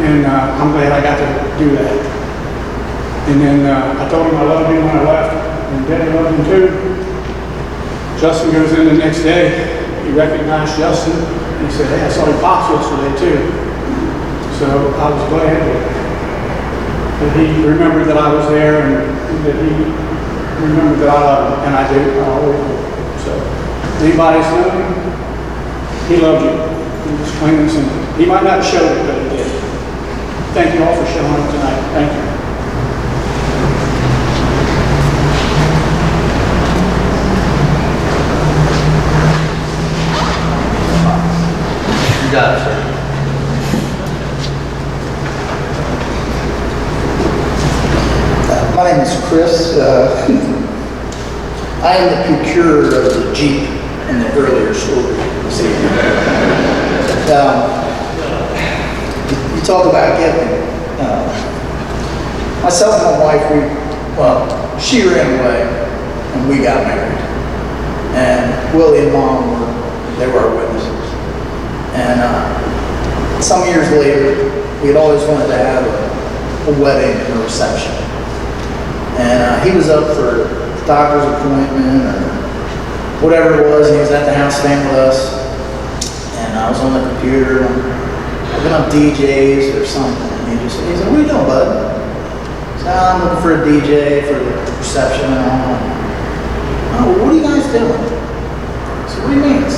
And I'm glad I got to do that. And then I told him I loved him when I left, and Daddy loved him too. Justin goes in the next day. He recognized Justin, and he said, hey, I saw your pops yesterday too. So I was glad that he remembered that I was there, and that he remembered that I loved him, and I do. I always do. So anybody that's known him, he loved you. He was plain and simple. He might not have showed it, but he did. Thank you all for showing up tonight. Thank you. You got it, sir. My name is Chris. I am the procurer of the Jeep in the earlier story. You talk about giving. Myself and my wife, she ran away and we got married. And Willie and Mom they were our witnesses. And some years later, we had always wanted to have a wedding and a reception. And he was up for a doctor's appointment or whatever it was, and he was at the house staying with us. And I was on the computer, looking up DJs or something. And he said, what are you doing, bud? I said, I'm looking for a DJ for the reception and all. Oh, what are you guys doing? I said, what do you mean?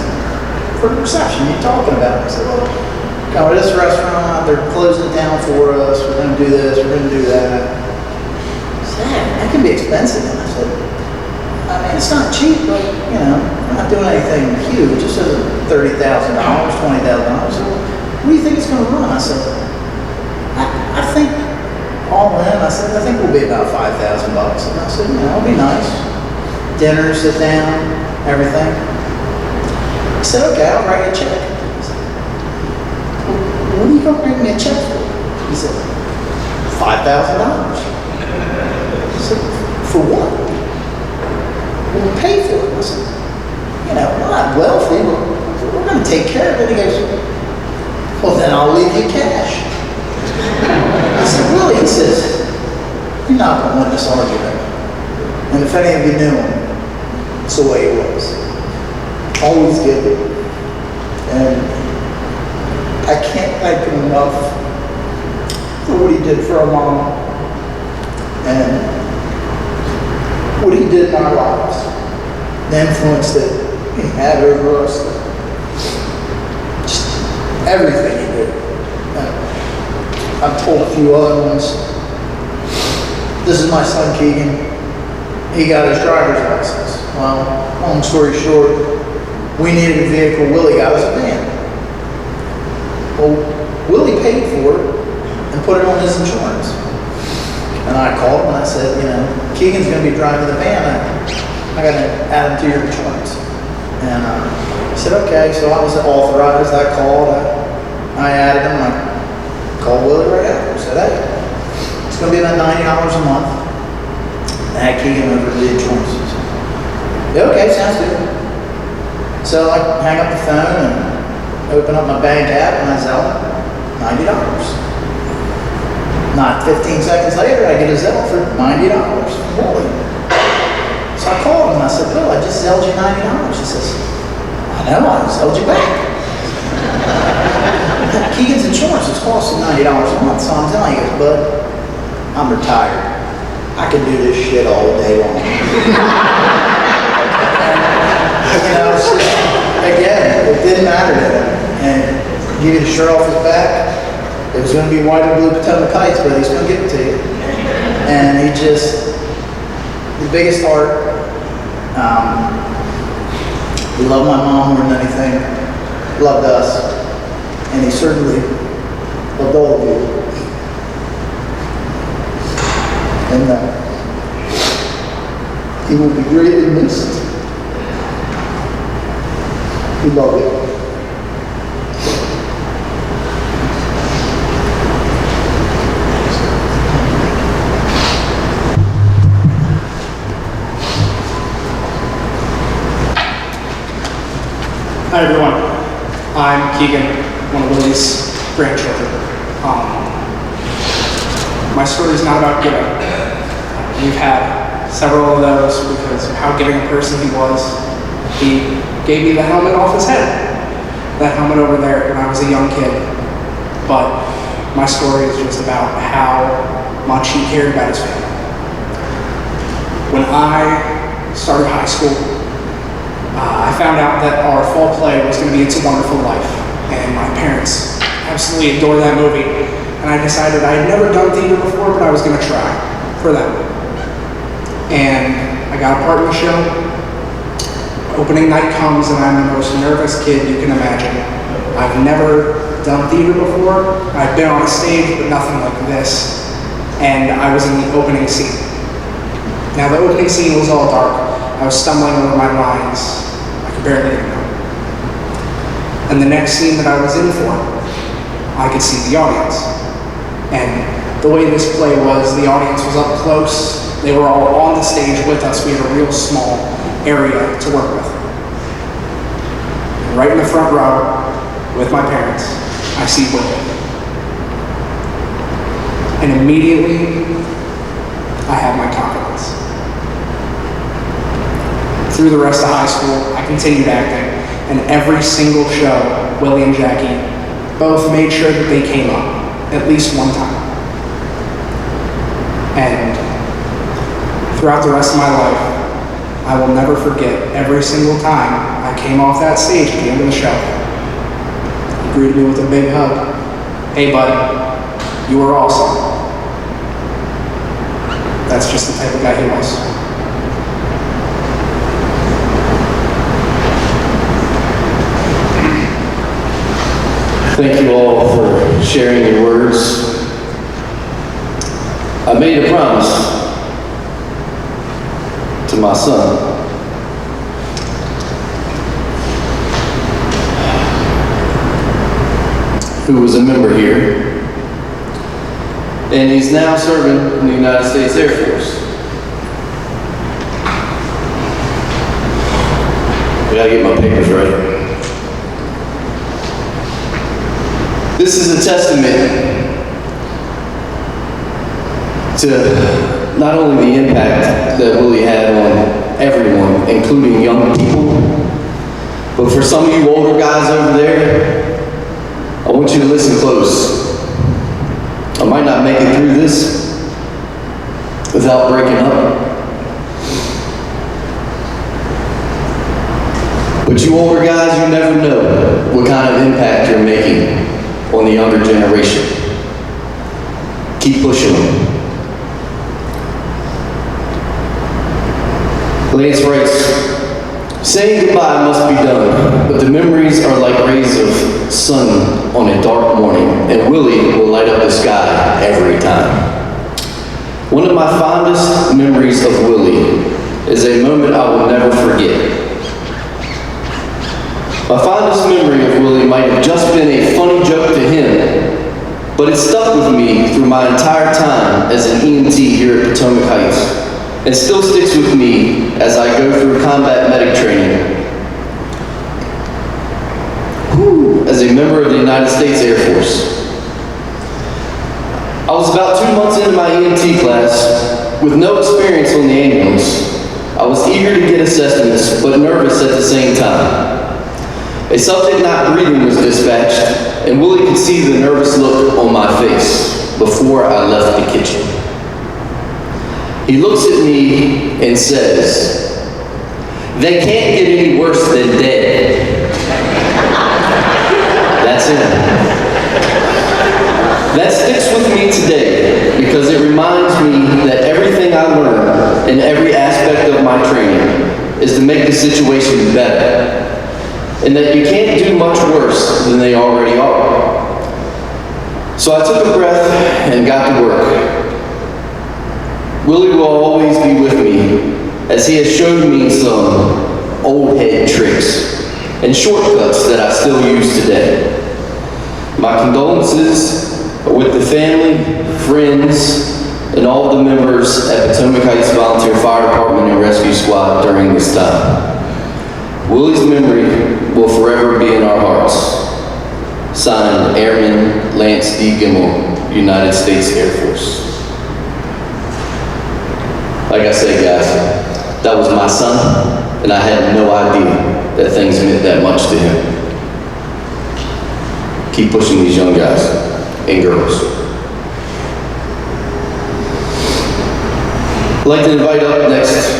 For the reception, you're talking about. I said, well, come to this restaurant, they're closing it down for us, we're going to do this, we're going to do that. That can be expensive. And I said, I mean, it's not cheap, but, you know, we're not doing anything huge. It says $30,000, $20,000. So what do you think it's going to run? I said, I think all in, I think we'll be about $5,000. And I said, you know, it'll be nice. Dinner, sit down, everything. He said, okay, I'll write you a check. I said, what are you going to write me a check for? He said, $5,000. I said, for what? We'll pay for it. I said, you know, we're not wealthy, but we're going to take care of it. He goes, well, then I'll leave you cash. I said, really? He says, you're not going to win this argument. And if any of you knew him, it's the way he was. Always giving. And I can't thank him enough for what he did for our mom and what he did in our lives. The influence that he had over us. Just everything he did. I've told a few other ones. This is my son Keegan. He got his driver's license. Well, long story short, we needed a vehicle. Willie got us a van. Well, Willie paid for it and put it on his insurance. And I called him and I said, you know, Keegan's going to be driving the van. I got to add him to your insurance. And he said, okay. So I was authorized. I called. I added him. I called Willie right after. I said, hey, it's going to be about $90 a month. And I had Keegan over the insurance. He said, yeah, okay, sounds good. So I hang up the phone and open up my bank app and I Zelle $90. Not 15 seconds later, I get a Zelle for $90 from Willie. So I called him and I said, Bill, I just Zelled you $90. He says, I know, I Zelled you back. Keegan's insurance is costing $90 a month, so I'm telling you, bud, I'm retired. I can do this shit all day long. You know, it's just, again, it didn't matter to him. And give you the shirt off his back. It was going to be white and blue Potomac Heights, but he's going to give it to you. And he just, the biggest heart. He loved my mom more than anything. Loved us. And he certainly loved all of you. And he will be greatly missed. We love you. Hi everyone, I'm Keegan, one of Willie's grandchildren. My story is not about giving. We've had several of those because of how giving a person he was. He gave me the helmet off his head. That helmet over there when I was a young kid. But my story is just about how much he cared about his family. When I started high school, I found out that our fall play was going to be It's a Wonderful Life. And my parents absolutely adored that movie. And I decided I had never done theater before, but I was going to try for them. And I got a part in the show. Opening night comes and I'm the most nervous kid you can imagine. I've never done theater before. I've been on a stage, but nothing like this. And I was in the opening scene. Now the opening scene was all dark. I was stumbling over my lines. I could barely even know. And the next scene that I was in for, I could see the audience. And the way this play was, the audience was up close. They were all on the stage with us. We had a real small area to work with. Right in the front row, with my parents, I see Willie. And immediately, I have my confidence. Through the rest of high school, I continued acting, and every single show, Willie and Jackie both made sure that they came up at least one time. And throughout the rest of my life, I will never forget every single time I came off that stage at the end of the show. He greeted me with a big hug. Hey bud, you were awesome. That's just the type of guy he was. Thank you all for sharing your words. I made a promise to my son who was a member here, and he's now serving in the United States Air Force. I gotta get my papers right. This is a testament to not only the impact that Willie had on everyone, including young people, but for some of you older guys over there, I want you to listen close. I might not make it through this without breaking up. But you older guys, you never know what kind of impact you're making on the younger generation. Keep pushing them. Lance writes, saying goodbye must be done, but the memories are like rays of sun on a dark morning, and Willie will light up the sky every time. One of my fondest memories of Willie is a moment I will never forget. My fondest memory of Willie might have just been a funny joke to him, but it stuck with me through my entire time as an EMT here at Potomac Heights, and still sticks with me as I go through combat medic training. As a member of the United States Air Force. I was about 2 months into my EMT class with no experience on the ambulance. I was eager to get assessments, but nervous at the same time. A subject not breathing was dispatched, and Willie could see the nervous look on my face before I left the kitchen. He looks at me and says, "They can't get any worse than dead." That's it. That sticks with me today because it reminds me that everything I learn in every aspect of my training is to make the situation better, and that you can't do much worse than they already are. So I took a breath and got to work. Willie will always be with me, as he has shown me some old head tricks and shortcuts that I still use today. My condolences are with the family, friends, and all of the members at Potomac Heights Volunteer Fire Department and Rescue Squad during this time. Willie's memory will forever be in our hearts. Signed, Airman Lance D. Gimmel, United States Air Force. Like I said, guys, that was my son, and I had no idea that things meant that much to him. Keep pushing these young guys and girls. I'd like to invite up next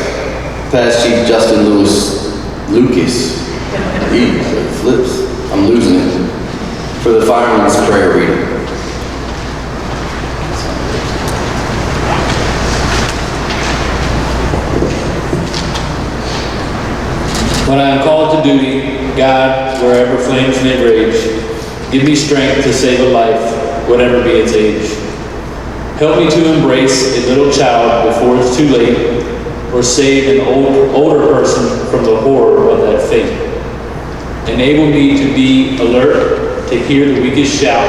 Past Chief Justin Lucas. He flips. I'm losing it. For the Fireman's prayer reading. When I am called to duty, God, wherever flames may rage, give me strength to save a life, whatever be its age. Help me to embrace a little child before it's too late, or save an older person from the horror of that fate. Enable me to be alert, to hear the weakest shout,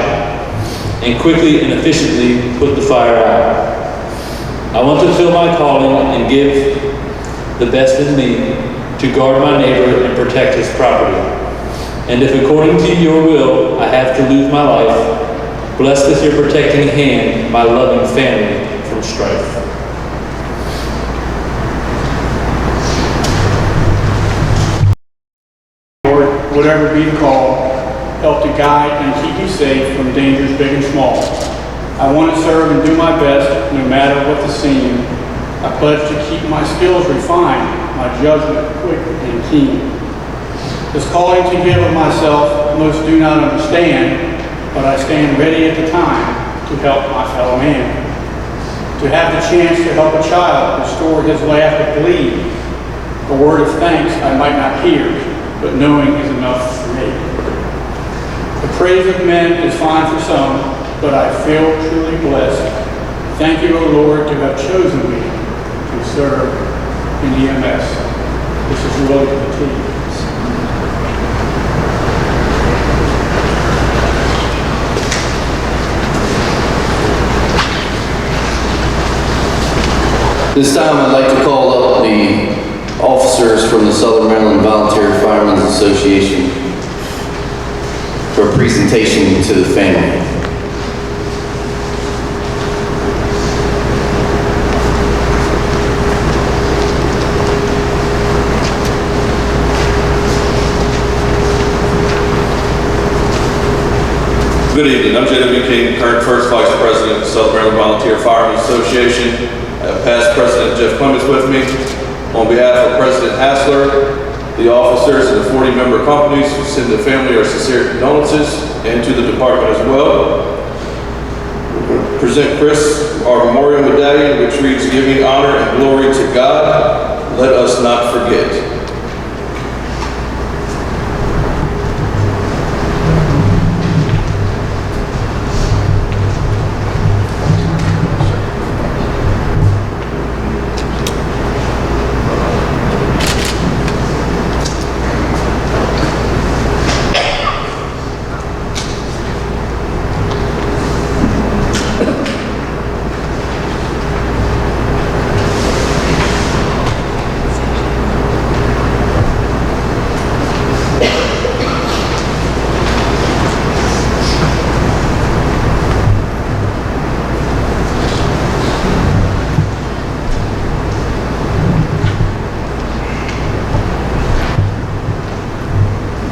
and quickly and efficiently put the fire out. I want to fill my calling and give the best in me to guard my neighbor and protect his property. And if according to your will I have to lose my life, bless with your protecting hand my loving family from strife. Lord, whatever be the call, help to guide and keep you safe from dangers big and small. I want to serve and do my best no matter what the scene. I pledge to keep my skills refined, my judgment quick and keen. This calling to give of myself most do not understand, but I stand ready at the time to help my fellow man. To have the chance to help a child restore his laugh of glee. A word of thanks I might not hear, but knowing is enough for me. The praise of men is fine for some, but I feel truly blessed. Thank you, O Lord, to have chosen me to serve in EMS. This is Willie to the team. This time I'd like to call up the officers from the Southern Maryland Volunteer Firemen's Association for a presentation to the family. Good evening, I'm J.W. King, current First Vice President of the Southern Maryland Volunteer Firemen's Association. I have past President Jeff Clements with me. On behalf of President Hassler, the officers and the 40-member companies who send the family our sincere condolences, and to the department as well. We're going to present Chris our memorial medallion, which reads, "Giving honor and glory to God, let us not forget."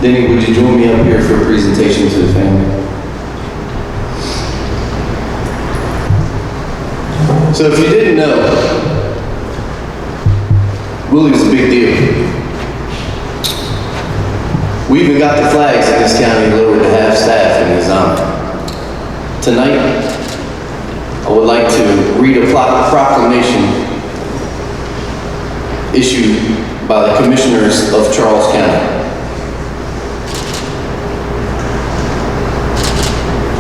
Denny, would you join me up here for a presentation to the family? So if you didn't know, Willie was a big deal. We even got the flags in this county lowered to half staff in his honor. Tonight, I would like to read a proclamation issued by the Commissioners of Charles County.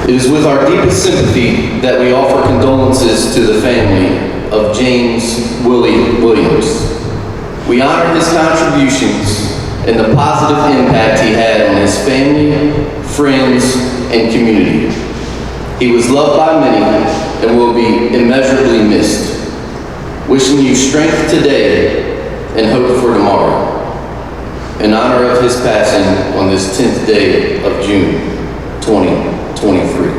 It is with our deepest sympathy that we offer condolences to the family of James Willie Williams. We honor his contributions and the positive impact he had on his family, friends, and community. He was loved by many and will be immeasurably missed. Wishing you strength today and hope for tomorrow. In honor of his passing on this 10th day of June 2023.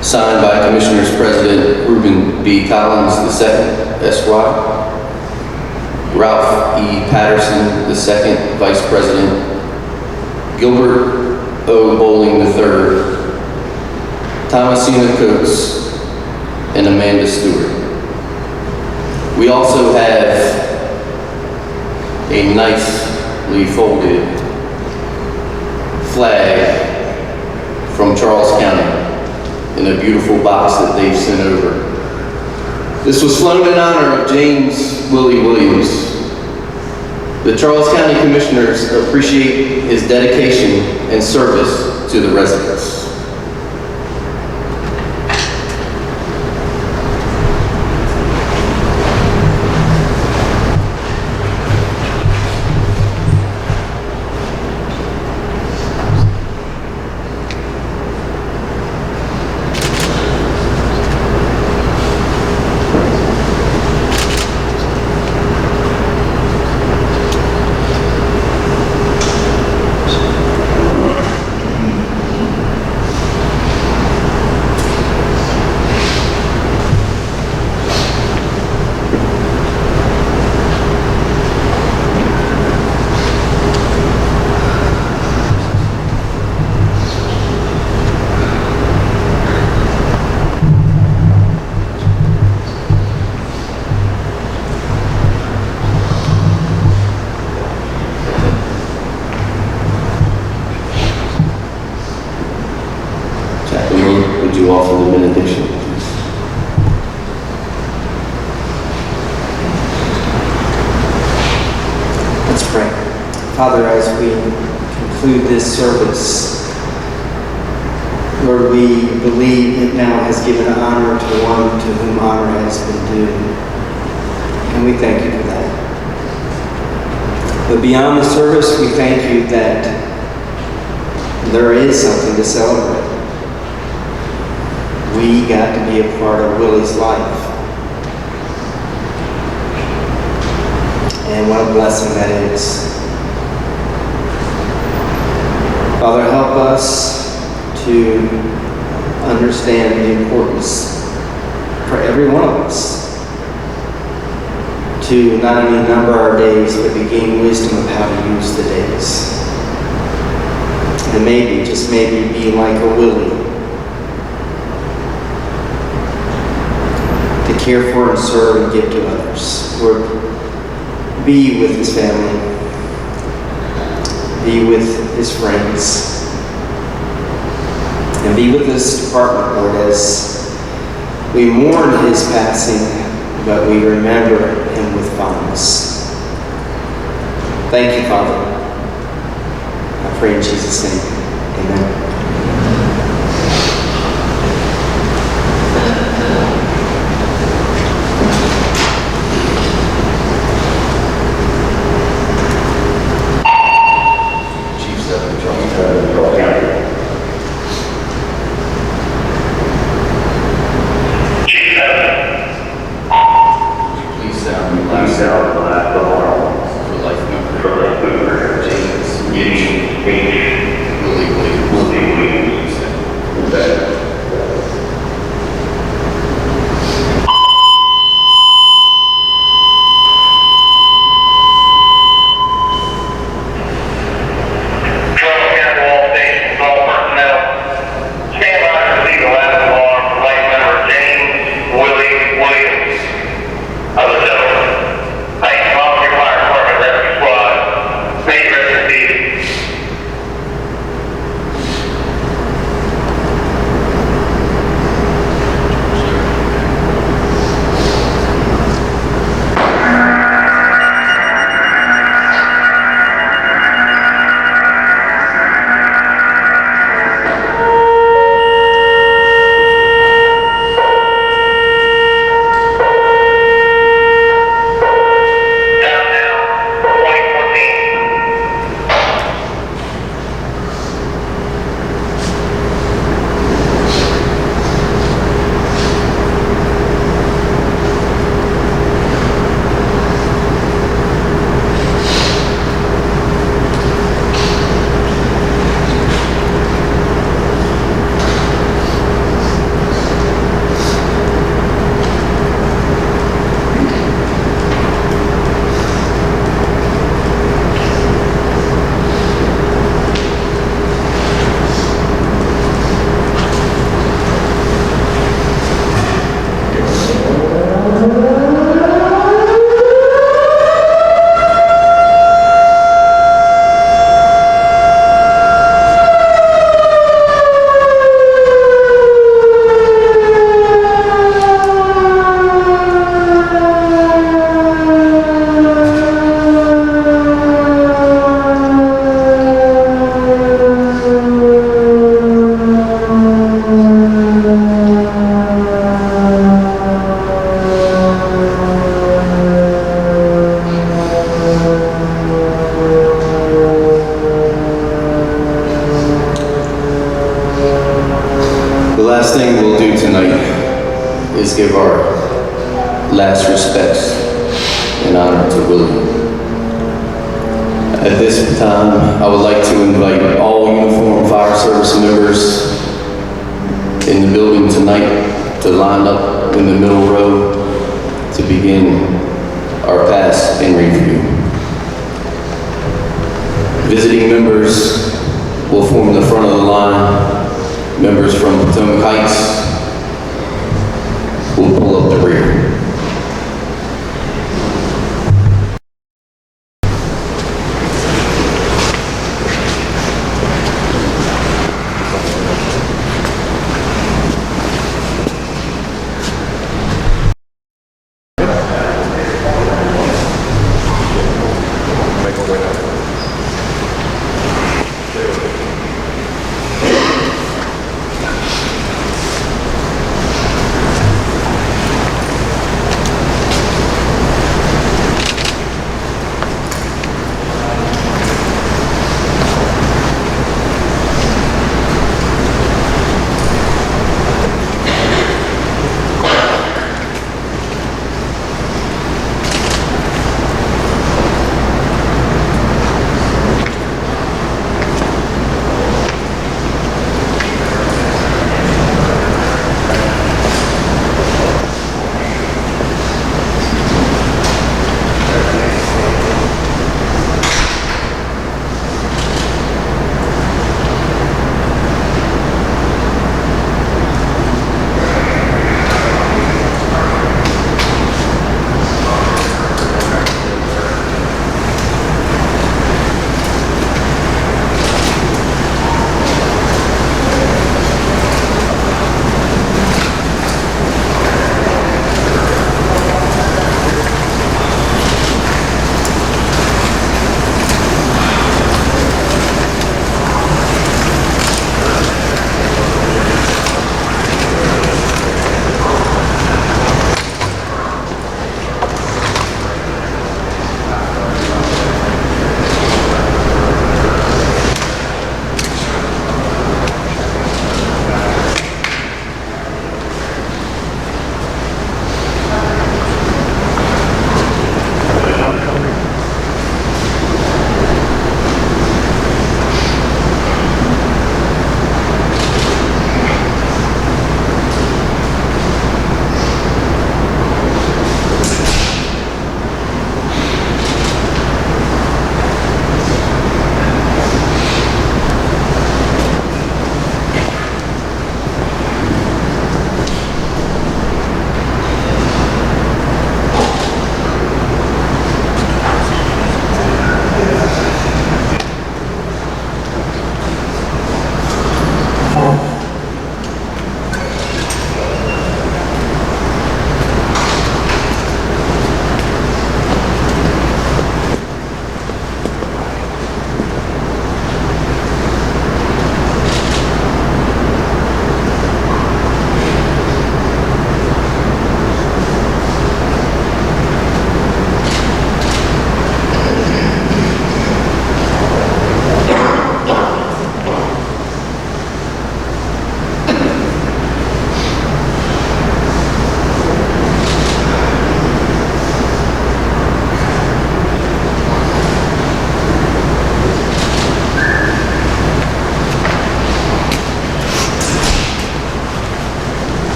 Signed by Commissioners President Reuben B. Collins II, Esquire, Ralph E. Patterson II, Vice President, Gilbert O. Bowling III, Thomasina Coates, and Amanda Stewart. We also have a nicely folded flag from Charles County in a beautiful box that they've sent over. This was flown in honor of James Willie Williams. The Charles County Commissioners appreciate his dedication and service to the residents. Would you offer the benediction? Let's pray. Father, as we conclude this service, Lord, we believe it now has given honor to one to whom honor has been due. And we thank you for that. But beyond the service, we thank you that there is something to celebrate. We got to be a part of Willie's life. and what a blessing that is. Father, help us to understand the importance for every one of us to not only number our days, but to gain wisdom of how to use the days. And maybe, just maybe, be like a Willie, to care for and serve and give to others. Lord, be with his family, be with his friends, and be with this department, Lord, as we mourn his passing, but we remember him with fondness. Thank you, Father. I pray in Jesus' name. Amen. Give our last respects and honor to Willie. At this time, I would like to invite all uniformed fire service members in the building tonight to line up in the middle row to begin our pass and review. Visiting members will form the front of the line. Members from Potomac Heights will pull up the rear.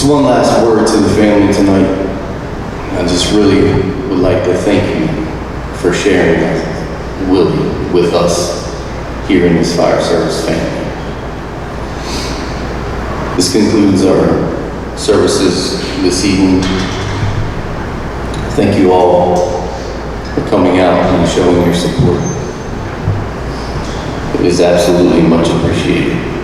Just one last word to the family tonight. I just really would like to thank you for sharing Willie with us here in this fire service family. This concludes our services this evening. Thank you all for coming out and showing your support. It is absolutely much appreciated.